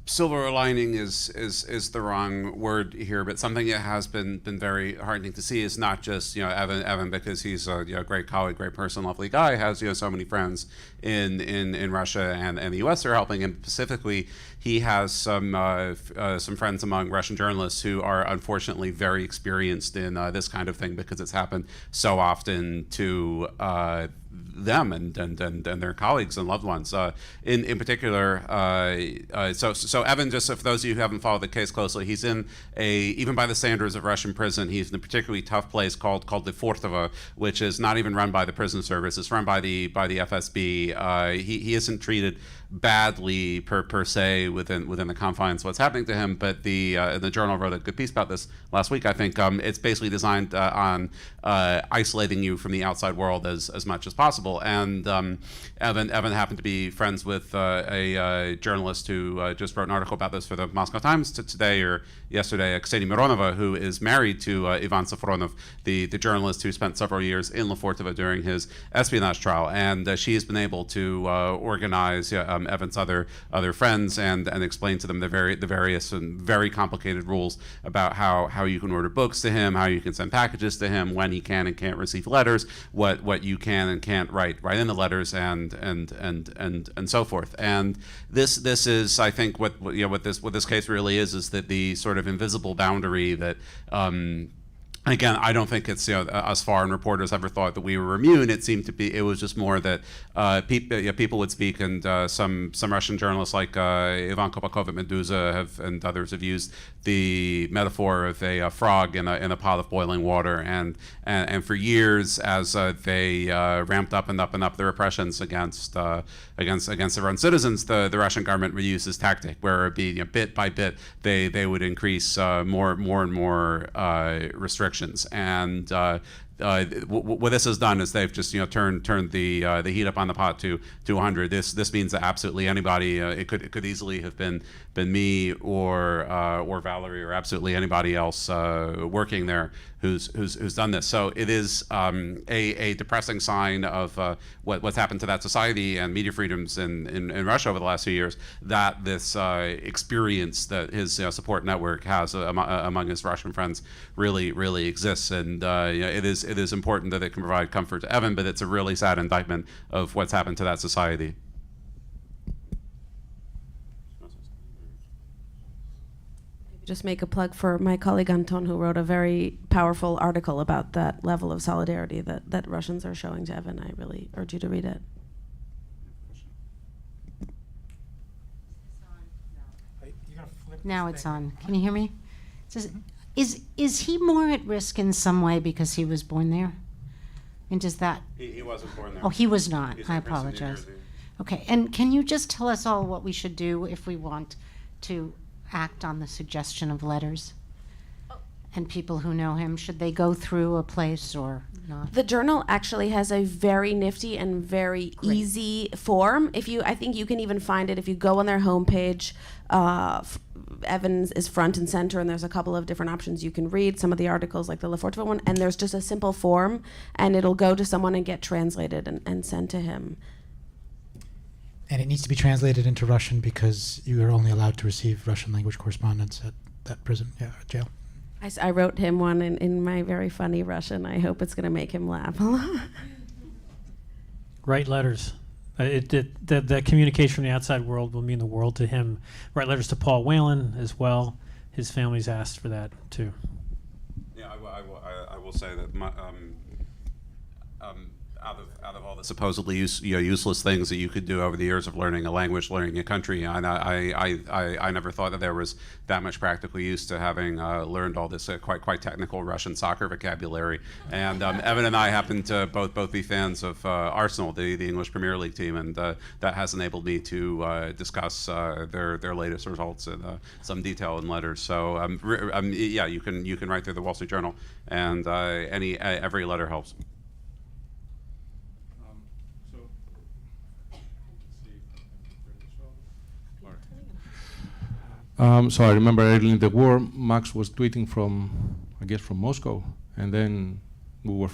silver lining is the wrong word here, but something that has been very heartening to see is not just Evan because he's a great colleague, great person, lovely guy, has so many friends in Russia and the U.S. are helping him. Specifically, he has some friends among Russian journalists who are unfortunately very experienced in this kind of thing because it's happened so often to them and their colleagues and loved ones. In particular, so Evan, just for those of you who haven't followed the case closely, he's in even by the standards of Russian prison, he's in a particularly tough place called Lefortovo, which is not even run by the prison service. It's run by the FSB. He isn't treated badly per se within the confines of what's happening to him, but the Journal wrote a good piece about this last week. I think it's basically designed on isolating you from the outside world as much as possible. And Evan happened to be friends with a journalist who just wrote an article about this for the Moscow Times today or yesterday, Ksenia Mironova, who is married to Ivan Safronov, the journalist who spent several years in Lefortovo during his espionage trial, and she has been able to organize Evan's other friends and explain to them the various and very complicated rules about how you can order books to him, how you can send packages to him, when he can and can't receive letters, what you can and can't write in the letters, and so forth. And this is, I think, what this case really is that the sort of invisible boundary that. Again, I don't think it's us foreign reporters ever thought that we were immune. It seemed to be. It was just more that people would speak, and some Russian journalists like Ivan Kopakov at Meduza and others have used the metaphor of a frog in a pot of boiling water, and for years as they ramped up the repressions against their own citizens, the Russian government would use this tactic where it would be bit by bit they would increase more and more restrictions. And what this has done is they've just turned the heat up on the pot to 100. This means that absolutely anybody, it could easily have been me or Valerie or absolutely anybody else working there who's done this. So it is a depressing sign of what's happened to that society and media freedoms in Russia over the last few years, that this experience that his support network has among his Russian friends really exists. And it is important that it can provide comfort to Evan, but it's a really sad indictment of what's happened to that society. Just make a plug for my colleague Anton, who wrote a very powerful article about that level of solidarity that Russians are showing to Evan. I really urge you to read it. Now it's on. Can you hear me? It says, is he more at risk in some way because he was born there? And does that? He wasn't born there. Oh, he was not. He's I in Princeton, New apologize. Jersey. Okay, and can you just tell us all what we should do if we want to act on the suggestion of letters? And people who know him, should they go through a place or not? The Journal actually has a very nifty and very easy form. I think you can even find it if you go on their homepage. Evans is front and center, and there's a couple of different options you can read. Some of the articles, like the Lefortovo one, and there's just a simple form, and it'll go to someone and get translated and sent to him. And it needs to be translated into Russian because you are only allowed to receive Russian language correspondence at that prison, jail. I wrote him one in my very funny Russian. I hope it's going to make him laugh a lot. Write letters. The communication from the outside world will mean the world to him. Write letters to Paul Whelan as well. His family's asked for that too. Yeah, I will say that out of all the supposedly useless things that you could do over the years of learning a language, learning a country, and I never thought that there was that much practical use to having learned all this quite technical Russian soccer vocabulary. And Evan and I happen to both be fans of Arsenal, the English Premier League team, and that has enabled me to discuss their latest results in some detail in letters. So yeah, you can write through the Wall Street Journal, and every letter helps. So I remember early in the war, Max was tweeting from, I guess, from Moscow, and then we were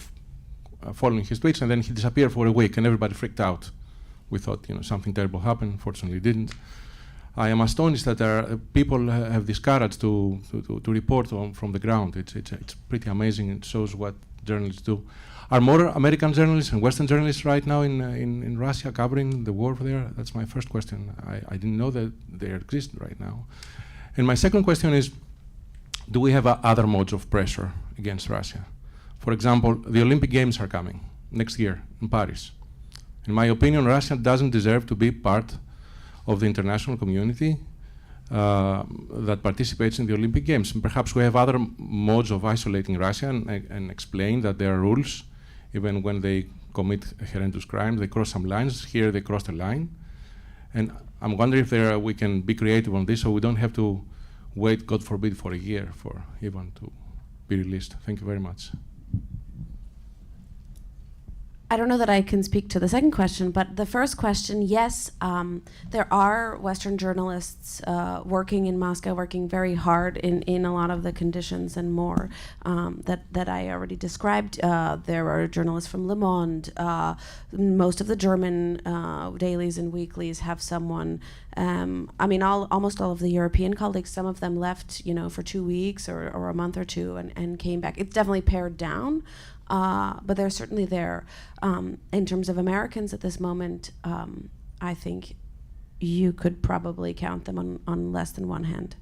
following his tweets, and then he disappeared for a week, and everybody freaked out. We thought, something terrible happened. Fortunately, it didn't. I am astonished that there are people have this courage to report from the ground. It's pretty amazing. It shows what journalists do. Are more American journalists and Western journalists right now in Russia covering the war there? That's my first question. I didn't know that they exist right now. And my second question is, do we have other modes of pressure against Russia? For example, the Olympic Games are coming next year in Paris. In my opinion, Russia doesn't deserve to be part of the international community that participates in the Olympic Games. And perhaps we have other modes of isolating Russia and explain that there are rules. Even when they commit a horrendous crime, they cross some lines. Here they crossed a line. And I'm wondering if we can be creative on this so we don't have to wait, God forbid, for a year for Ivan to be released. Thank you very much. I don't know that I can speak to the second question, but the first question, yes, there are Western journalists working in Moscow, working very hard in a lot of the conditions and more that I already described. There are journalists from Le Monde. Most of the German dailies and weeklies have someone. Almost all of the European colleagues, some of them left, for 2 weeks or a month or two and came back. It's definitely pared down. But they're certainly there. In terms of Americans at this moment, I think you could probably count them on less than one hand.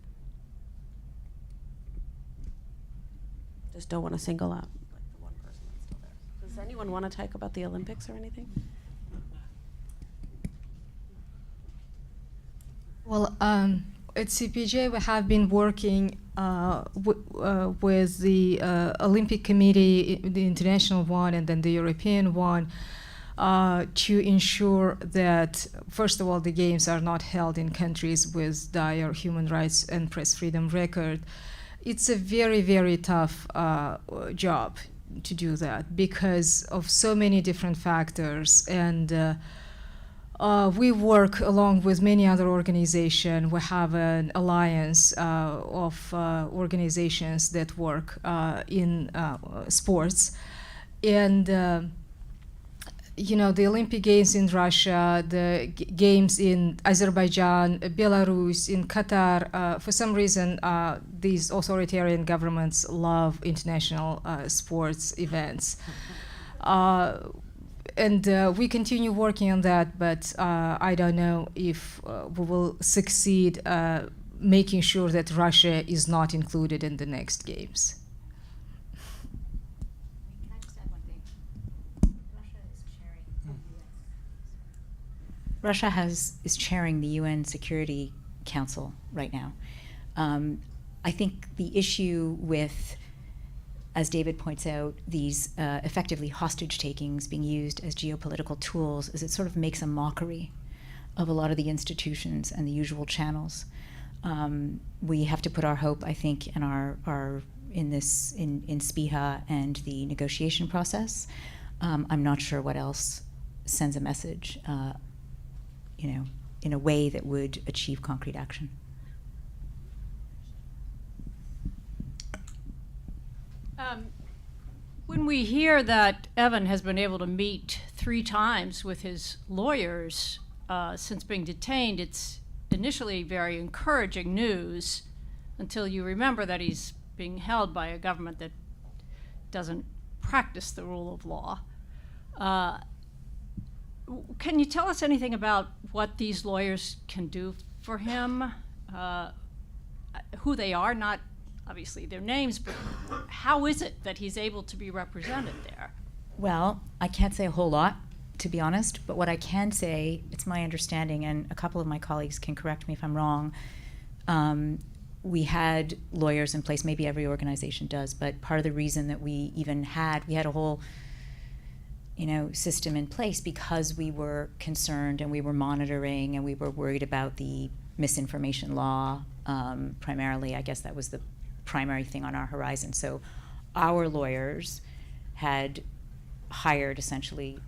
Just don't want to single out the one person that's still there. Does anyone want to talk about the Olympics or anything? Well, at CPJ, we have been working with the Olympic Committee, the international one, and then the European one, to ensure that, first of all, the games are not held in countries with dire human rights and press freedom record. It's a very, very tough job to do that because of so many different factors, and we work along with many other organizations. We have an alliance of organizations that work in sports. And, the Olympic Games in Russia, the games in Azerbaijan, Belarus, in Qatar, for some reason, these authoritarian governments love international sports events. And we continue working on that, but I don't know if we will succeed making sure that Russia is not included in the next games. Can I just add one thing? Russia is chairing the UN Security Council right now. I think the issue with, as David points out, these effectively hostage takings being used as geopolitical tools is it sort of makes a mockery of a lot of the institutions and the usual channels. We have to put our hope, I think, in in SPIHA and the negotiation process. I'm not sure what else sends a message, in a way that would achieve concrete action. When we hear that Evan has been able to meet 3 times with his lawyers since being detained, it's initially very encouraging news until you remember that he's being held by a government that doesn't practice the rule of law. Can you tell us anything about what these lawyers can do for him? Who they are, not obviously their names, but how is it that he's able to be represented there? Well, I can't say a whole lot, to be honest, but what I can say, it's my understanding, and a couple of my colleagues can correct me if I'm wrong, we had lawyers in place, maybe every organization does, but part of the reason that we had a whole system in place because we were concerned and we were monitoring and we were worried about the misinformation law, primarily. I guess that was the primary thing on our horizon. So our lawyers had hired essentially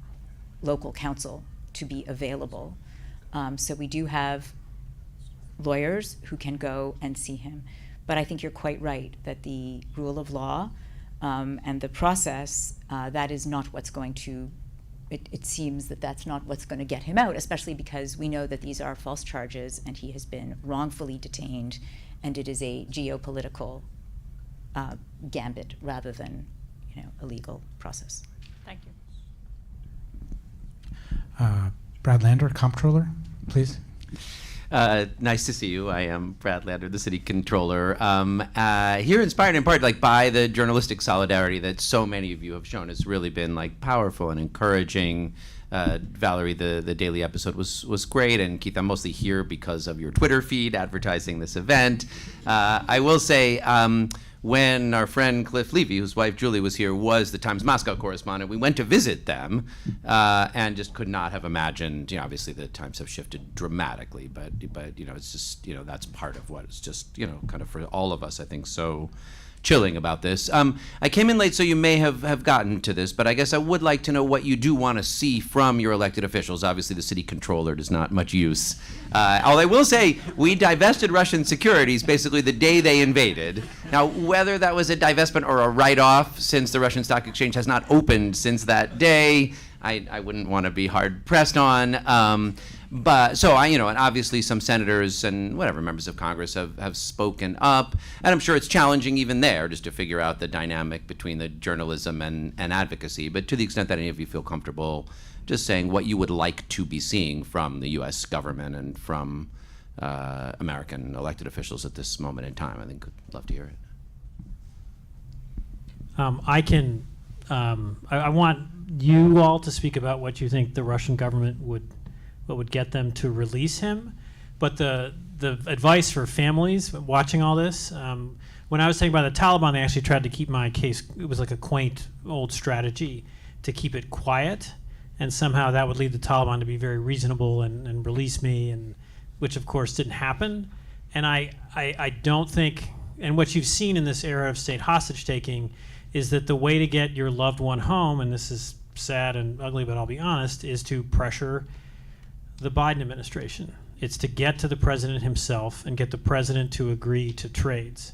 local counsel to be available. So we do have lawyers who can go and see him. But I think you're quite right that the rule of law and the process, that is not what's going to, it seems that that's not what's going to get him out, especially because we know that these are false charges and he has been wrongfully detained, and it is a geopolitical gambit rather than a legal process. Thank you. Brad Lander, Comptroller, please. Nice to see you. I am Brad Lander, the city controller. Here, inspired in part by the journalistic solidarity that so many of you have shown. It's really been powerful and encouraging. Valerie, the daily episode was great, and Keith, I'm mostly here because of your Twitter feed advertising this event. I will say, when our friend Cliff Levy, whose wife Julie was here, was the Times Moscow correspondent, we went to visit them and just could not have imagined, obviously the times have shifted dramatically, but it's just, that's part of what is just, kind of for all of us, I think, so chilling about this. I came in late, so you may have gotten to this, but I guess I would like to know what you do want to see from your elected officials. Obviously, the city controller does not much use. Although I will say, we divested Russian securities basically the day they invaded. Now, whether that was a divestment or a write-off, since the Russian stock exchange has not opened since that day, I wouldn't want to be hard-pressed on. But so and obviously some senators and members of Congress have spoken up, and I'm sure it's challenging even there just to figure out the dynamic between the journalism and advocacy. But to the extent that any of you feel comfortable just saying what you would like to be seeing from the U.S. government and from American elected officials at this moment in time, I think I'd love to hear it. I want you all to speak about what you think the Russian government what would get them to release him. But the advice for families watching all this, when I was taken by the Taliban, they actually tried to keep my case, it was like a quaint old strategy to keep it quiet, and somehow that would lead the Taliban to be very reasonable and release me, and which of course didn't happen. And I don't think, and what you've seen in this era of state hostage taking is that the way to get your loved one home, and this is sad and ugly, but I'll be honest, is to pressure the Biden administration. It's to get to the president himself and get the president to agree to trades.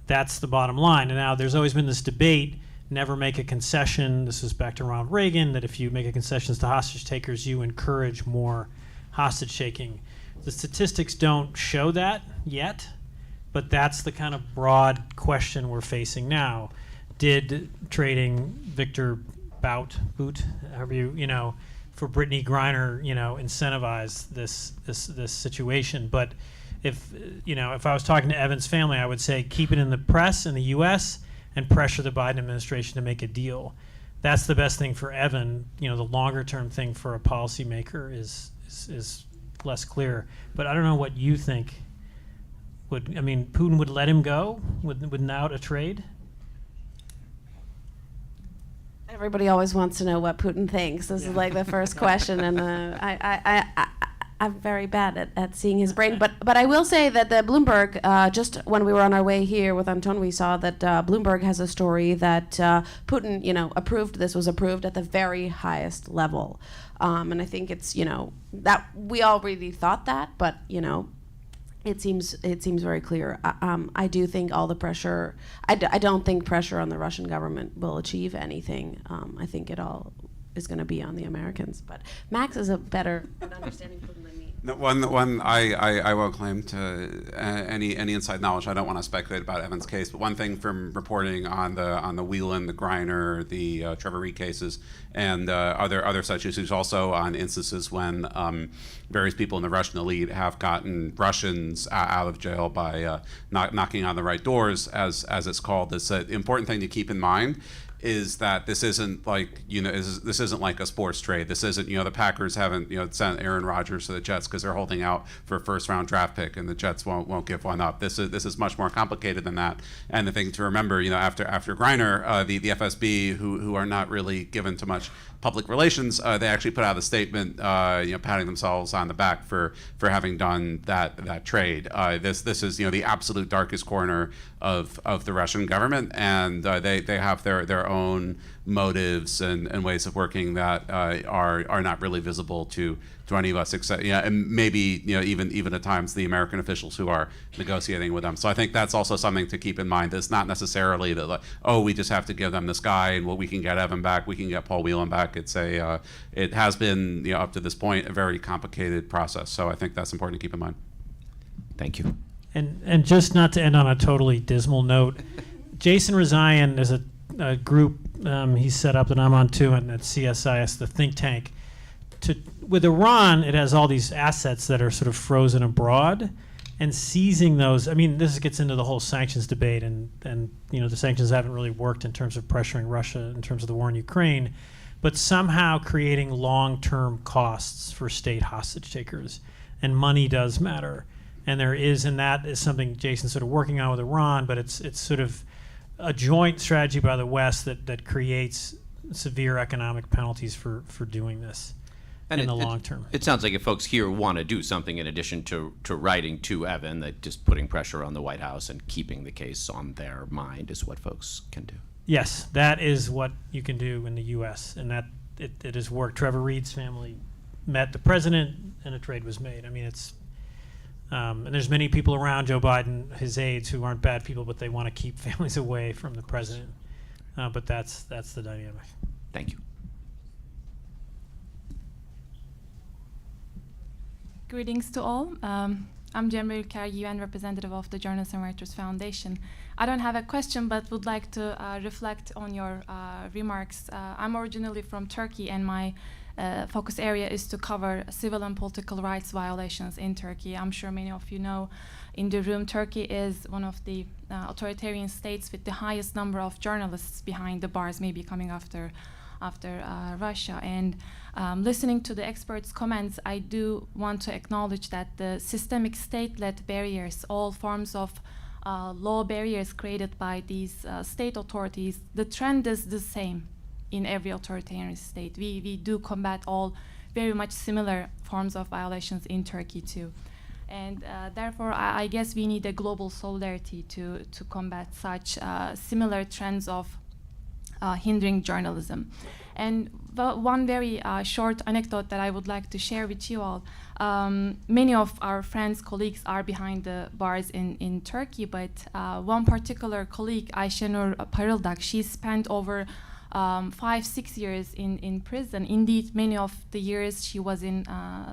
That's the bottom line. And now there's always been this debate, never make a concession. This is back to Ronald Reagan, that if you make a concessions to hostage takers, you encourage more hostage taking. The statistics don't show that yet, but that's the kind of broad question we're facing now. Did trading Victor Bout, however you for Brittany Griner, incentivize this situation? But if I was talking to Evan's family, I would say keep it in the press in the U.S. and pressure the Biden administration to make a deal. That's the best thing for Evan. The longer term thing for a policymaker is less clear. But I don't know what you think. Putin would let him go without a trade? Everybody always wants to know what Putin thinks. This is like the first question, and I'm very bad at seeing his brain. But I will say that the Bloomberg, just when we were on our way here with Anton, we saw that Bloomberg has a story that Putin, approved. This was approved at the very highest level, and I think it's that we all really thought that, but it seems very clear. I do think all the pressure. I don't think pressure on the Russian government will achieve anything. I think it all is going to be on the Americans. But Max is a better understanding Putin than me. No, one I won't claim to any inside knowledge. I don't want to speculate about Evan's case, but one thing from reporting on the Whelan, the Griner, the Trevor Reed cases, and other such issues, also on instances when various people in the Russian elite have gotten Russians out of jail by knocking on the right doors, as it's called. It's an important thing to keep in mind, is that this isn't like, this isn't like a sports trade. This isn't, the Packers haven't, sent Aaron Rodgers to the Jets because they're holding out for a first-round draft pick, and the Jets won't give one up. This is much more complicated than that. And the thing to remember, after Griner, the FSB, who are not really given to much public relations, they actually put out a statement, patting themselves on the back for having done that trade. This is the absolute darkest corner of the Russian government, and they have their own motives and ways of working that are not really visible to any of us, except and maybe even at times the American officials who are negotiating with them. So I think that's also something to keep in mind. It's not necessarily that, like, oh, we just have to give them this guy, and we can get Evan back, we can get Paul Whelan back. It's it has been up to this point a very complicated process. So I think that's important to keep in mind. Thank you. And just not to end on a totally dismal note, Jason Rezaian is a group he's set up that I'm on too, and at CSIS, the think tank. With Iran, it has all these assets that are sort of frozen abroad, and seizing those. I mean, this gets into the whole sanctions debate, and the sanctions haven't really worked in terms of pressuring Russia in terms of the war in Ukraine, but somehow creating long-term costs for state hostage takers, and money does matter. And that is something Jason's sort of working on with Iran, but it's sort of a joint strategy by the West that creates severe economic penalties for doing this in the long term. It sounds like if folks here want to do something in addition to writing to Evan, that just putting pressure on the White House and keeping the case on their mind is what folks can do. Yes, that is what you can do in the U.S., and that it has worked. Trevor Reed's family met the president, and a trade was made. I mean, it's and there's many people around Joe Biden, his aides, who aren't bad people, but they want to keep families away from the president. But that's the dynamic. Thank you. Greetings to all. I'm Cemre Ülker, UN representative of the Journalists and Writers Foundation. I don't have a question, but would like to reflect on your remarks. I'm originally from Turkey, and my focus area is to cover civil and political rights violations in Turkey. I'm sure many of you know in the room, Turkey is one of the authoritarian states with the highest number of journalists behind the bars, maybe coming after Russia. And listening to the experts' comments, I do want to acknowledge that the systemic state-led barriers, all forms of law barriers created by these state authorities, the trend is the same in every authoritarian state. We do combat all very much similar forms of violations in Turkey too. And therefore, I guess we need a global solidarity to combat such similar trends of hindering journalism. And one very short anecdote that I would like to share with you all. Many of our friends, colleagues are behind the bars in Turkey, but one particular colleague, Ayşenur Parıldak, she spent over 5-6 years in prison. Indeed, many of the years she was in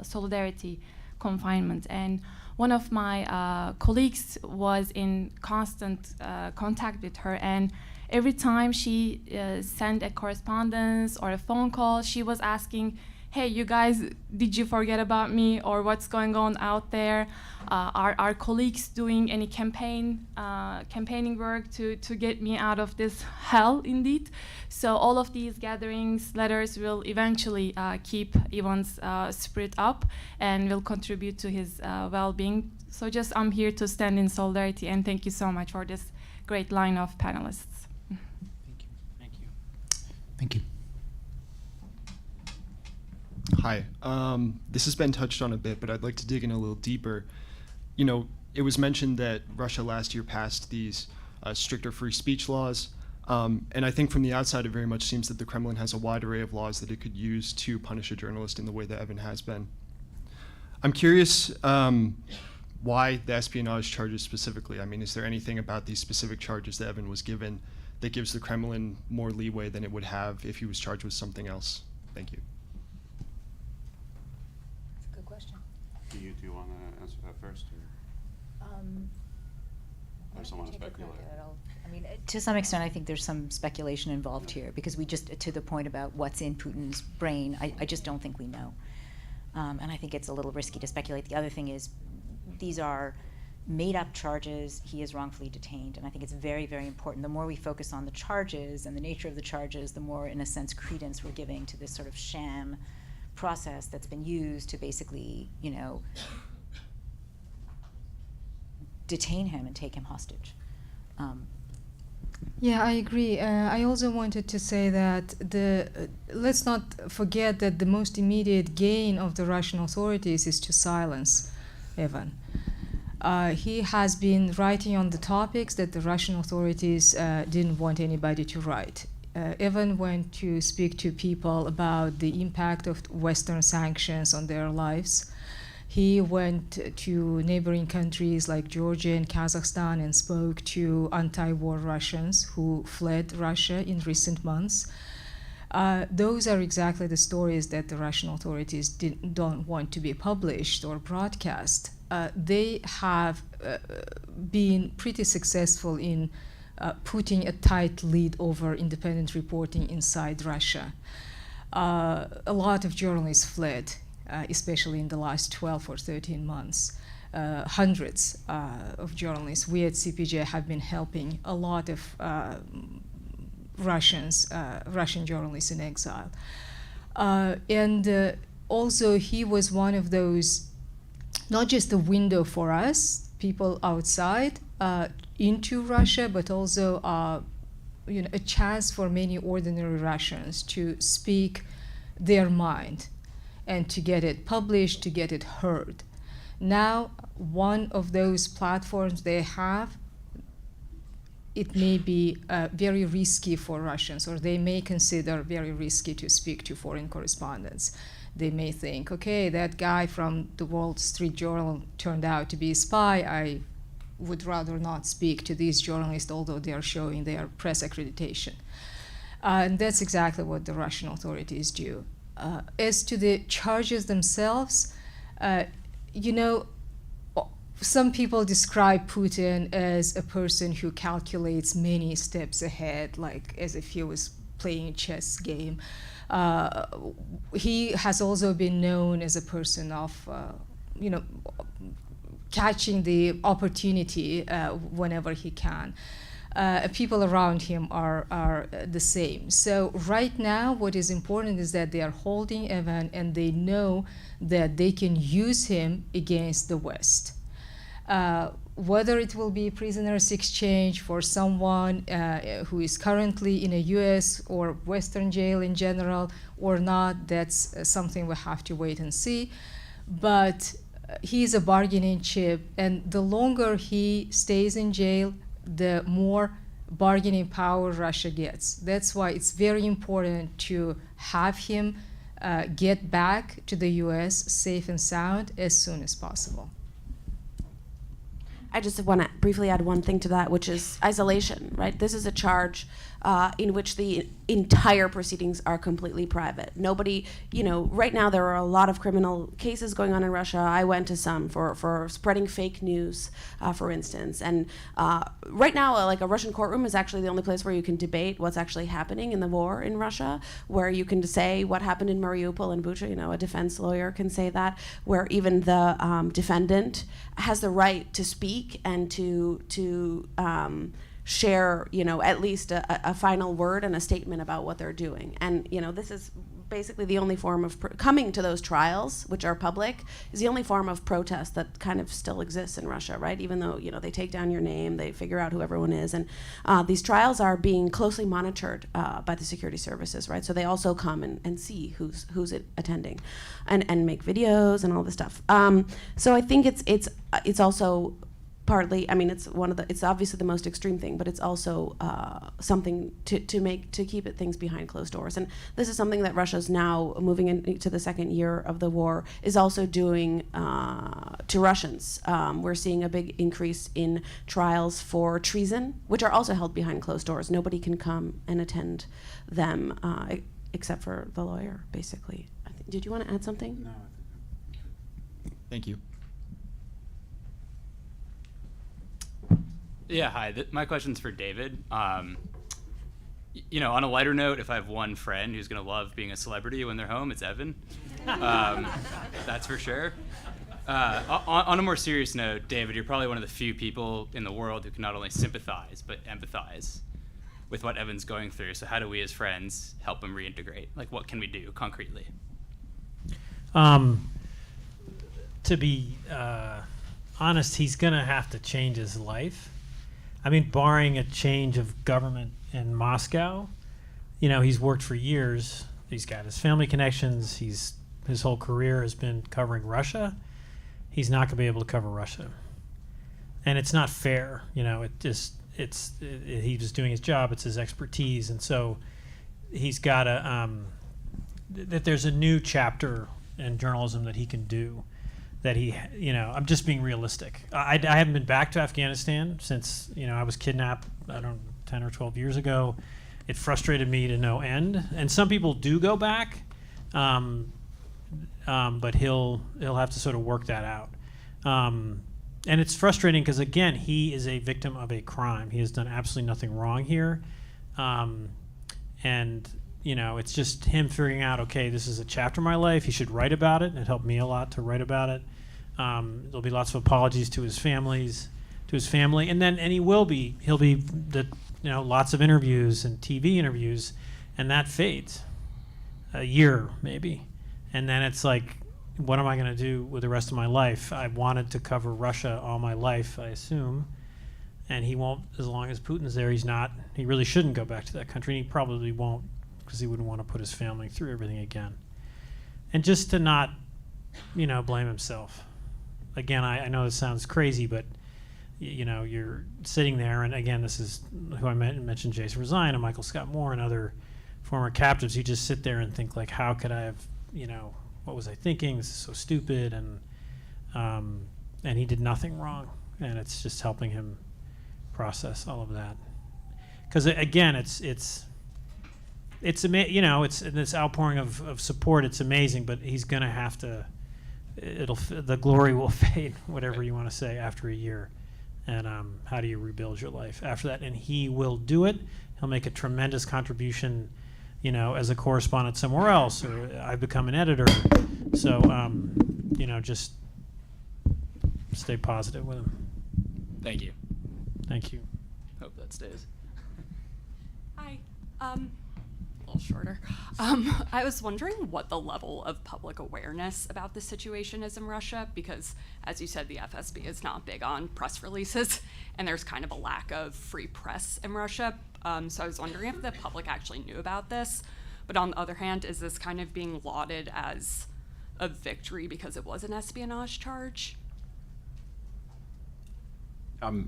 solidarity confinement. And one of my colleagues was in constant contact with her, and every time she sent a correspondence or a phone call, she was asking, hey, you guys, did you forget about me, or what's going on out there? Are our colleagues doing any campaigning work to get me out of this hell, indeed? So all of these gatherings, letters will eventually keep Ivan's spirit up and will contribute to his well-being. So just I'm here to stand in solidarity, and thank you so much for this great line of panelists. Thank you. Hi. This has been touched on a bit, but I'd like to dig in a little deeper. It was mentioned that Russia last year passed these stricter free speech laws, and I think from the outside it very much seems that the Kremlin has a wide array of laws that it could use to punish a journalist in the way that Evan has been. I'm curious why the espionage charges specifically. I mean, is there anything about these specific charges that Evan was given that gives the Kremlin more leeway than it would have if he was charged with something else? Thank you. That's a good question. Do you want to answer that first, or does someone speculate? I mean, to some extent, I think there's some speculation involved here, because we just, to the point about what's in Putin's brain, I just don't think we know. And I think it's a little risky to speculate. The other thing is, these are made up charges, he is wrongfully detained. And I think it's very, very important. The more we focus on the charges and the nature of the charges, the more, in a sense, credence we're giving to this sort of sham process that's been used to basically, detain him and take him hostage. Yeah, I agree. I also wanted to say that let's not forget that the most immediate gain of the Russian authorities is to silence Evan. He has been writing on the topics that the Russian authorities didn't want anybody to write. Evan went to speak to people about the impact of Western sanctions on their lives. He went to neighboring countries like Georgia and Kazakhstan and spoke to anti-war Russians who fled Russia in recent months. Those are exactly the stories that the Russian authorities don't want to be published or broadcast. They have been pretty successful in putting a tight lid over independent reporting inside Russia. A lot of journalists fled, especially in the last 12 or 13 months. Hundreds of journalists. We at CPJ have been helping a lot of Russian journalists in exile. And also he was one of those, not just a window for us, people outside, into Russia, but also a chance for many ordinary Russians to speak their mind and to get it published, to get it heard. Now, one of those platforms they have, it may be very risky for Russians, or they may consider very risky to speak to foreign correspondents. They may think, okay, that guy from the Wall Street Journal turned out to be a spy. I would rather not speak to these journalists, although they are showing their press accreditation. And that's exactly what the Russian authorities do. As to the charges themselves, some people describe Putin as a person who calculates many steps ahead, like as if he was playing a chess game. He has also been known as a person of, catching the opportunity whenever he can. People around him are the same. So right now, what is important is that they are holding Evan, and they know that they can use him against the West. Whether it will be prisoners exchange for someone who is currently in a U.S. or Western jail in general or not, that's something we have to wait and see. But he is a bargaining chip, and the longer he stays in jail, the more bargaining power Russia gets. That's why it's very important to have him get back to the U.S. safe and sound as soon as possible. I just want to briefly add one thing to that, which is isolation, right? This is a charge in which the entire proceedings are completely private. Nobody, right now there are a lot of criminal cases going on in Russia. I went to some for spreading fake news, for instance. And right now, like a Russian courtroom is actually the only place where you can debate what's actually happening in the war in Russia, where you can say what happened in Mariupol and Bucha. A defense lawyer can say that, where even the defendant has the right to speak and to share, at least a final word and a statement about what they're doing. And, this is basically the only form of coming to those trials, which are public, is the only form of protest that kind of still exists in Russia, right? Even though, they take down your name, they figure out who everyone is. And these trials are being closely monitored by the security services, right? So they also come and see who's attending and make videos and all this stuff. So I think it's also partly, it's obviously the most extreme thing, but it's also something to keep things behind closed doors. And this is something that Russia's now moving into the second year of the war is also doing to Russians. We're seeing a big increase in trials for treason, which are also held behind closed doors. Nobody can come and attend them except for the lawyer, basically. Did you want to add something? No. Thank you. Yeah, hi. My question's for David. On a lighter note, if I have one friend who's going to love being a celebrity when they're home, it's Evan. That's for sure. On a more serious note, David, you're probably one of the few people in the world who can not only sympathize but empathize with what Evan's going through. So how do we as friends help him reintegrate? Like, what can we do concretely? To be honest, he's going to have to change his life. I mean, barring a change of government in Moscow, you know, he's worked for years. He's got his family connections. His whole career has been covering Russia. He's not going to be able to cover Russia. And it's not fair. You know, he was doing his job. It's his expertise. And so he's got to, that there's a new chapter in journalism that he can do. That he, you know, I'm just being realistic. I haven't been back to Afghanistan since, you know, I was kidnapped, 10 or 12 years ago. It frustrated me to no end. And some people do go back, but he'll have to sort of work that out. And it's frustrating because, again, he is a victim of a crime. He has done absolutely nothing wrong here. And, you know, it's just him figuring out, okay, this is a chapter of my life. He should write about it. It helped me a lot to write about it. There'll be lots of apologies to his family, and he'll be lots of interviews and TV interviews, and that fades a year maybe. And then it's like, what am I going to do with the rest of my life? I wanted to cover Russia all my life, I assume, and he won't as long as Putin's there. He really shouldn't go back to that country, and he probably won't because he wouldn't want to put his family through everything again. And just to not, you know, blame himself. Again, I know this sounds crazy, but you know, you're sitting there, and again, this is who I mentioned, Jason Rezaian and Michael Scott Moore and other former captives. You just sit there and think, like, how could I have, you know, what was I thinking? This is so stupid, and he did nothing wrong, and it's just helping him process all of that. Because again, it's you know, it's this outpouring of support. It's amazing, but he's gonna have to. The glory will fade, whatever you want to say, after a year. And how do you rebuild your life after that? And he will do it. He'll make a tremendous contribution, you know, as a correspondent somewhere else, or I've become an editor. So, you know, just stay positive with him. Thank you. Thank you. Hope that stays. Hi. A little shorter. I was wondering what the level of public awareness about the situation is in Russia, because, as you said, the FSB is not big on press releases, and there's kind of a lack of free press in Russia. So I was wondering if the public actually knew about this. But on the other hand, is this kind of being lauded as a victory because it was an espionage charge?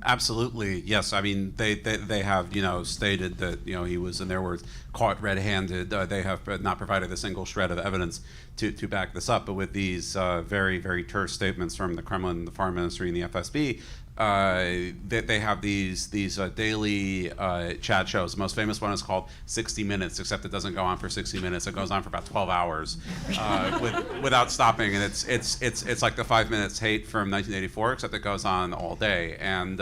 Absolutely, yes. I mean, they have, you know, stated that, you know, he was, in their words, caught red-handed. They have not provided a single shred of evidence to back this up. But with these very, very terse statements from the Kremlin, the Foreign Ministry, and the FSB, they have these daily chat shows. The most famous one is called 60 Minutes, except it doesn't go on for 60 minutes. It goes on for about 12 hours without stopping. And it's like the 5 Minutes Hate from 1984, except it goes on all day. And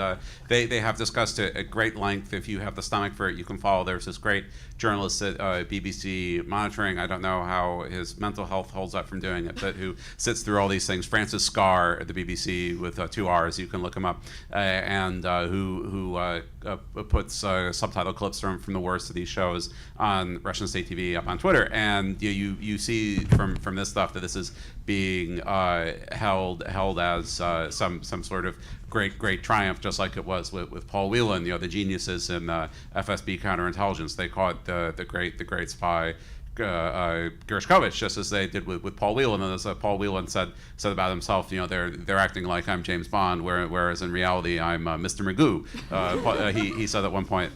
they have discussed it at great length. If you have the stomach for it, you can follow. There's this great journalist at BBC Monitoring. I don't know how his mental health holds up from doing it, but who sits through all these things. Francis Scarr at the BBC with 2 R's. You can look him up. And who puts subtitle clips from the worst of these shows on Russian state TV up on Twitter. And you see from this stuff that this is being held as some sort of great triumph, just like it was with Paul Whelan, you know, the geniuses in FSB counterintelligence. They call it the great spy Gershkovich, just as they did with Paul Whelan. And as Paul Whelan said about himself, you know, they're acting like I'm James Bond, whereas in reality I'm Mr. Magoo. He said at one point.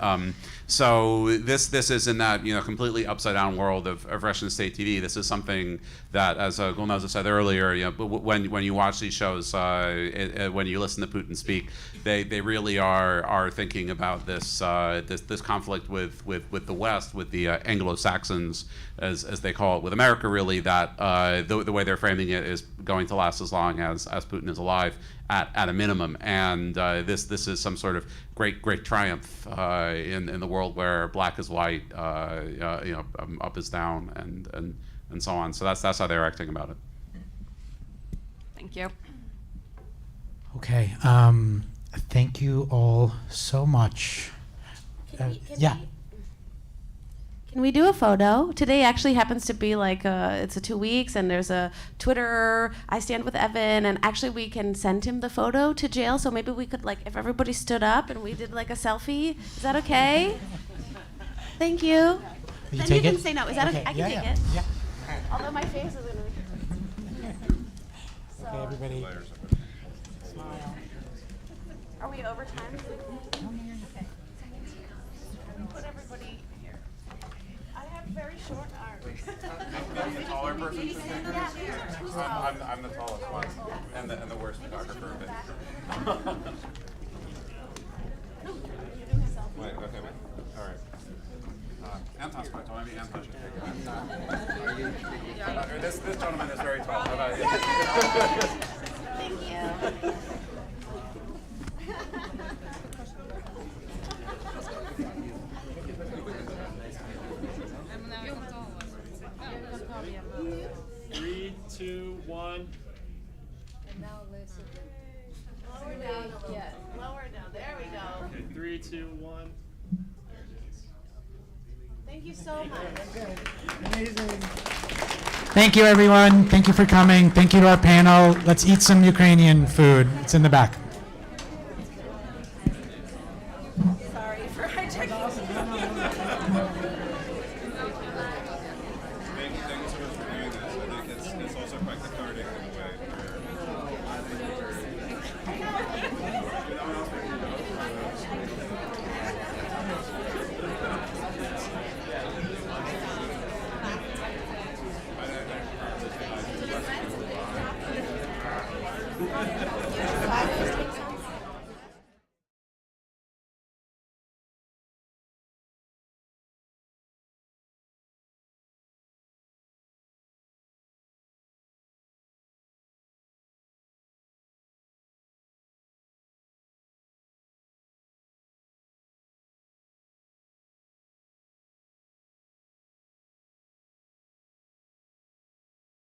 So this is in that, you know, completely upside down world of Russian state TV. This is something that, as Gulnaz said earlier, you know, when you watch these shows, when you listen to Putin speak, they really are thinking about this conflict with the West, with the Anglo-Saxons, as they call it, with America, really, that the way they're framing it is going to last as long as Putin is alive, at a minimum. And this is some sort of great triumph in the world where black is white, you know, up is down, and so on. So that's how they're acting about it. Thank you. Okay. Thank you all so much. Yeah. Can we do a photo? Today actually happens to be like it's a 2 weeks, and there's a Twitter, I Stand With Evan, and actually we can send him the photo to jail, so maybe we could, like, if everybody stood up and we did like a selfie, is that okay? Thank you. You Then take you it? can say no. Is that okay? I can Yeah, take it. yeah. Although my face is gonna Okay, everybody. smile. Are we over time? Okay. Put everybody here. I have very short arms. I'm the taller person. I'm the tallest one, and the worst photographer. Wait, okay, wait. All right. Anton's quite tall. Maybe Anton should take it. This gentleman is very tall. How about you? Thank you. Three, two, one. And now let's Lower down a little bit. Lower down. There we go. Okay, 3, 2, 1. Thank you so much. Amazing. Thank you, everyone. Thank you for coming. Thank you to our panel. Let's eat some Ukrainian food. It's in the back.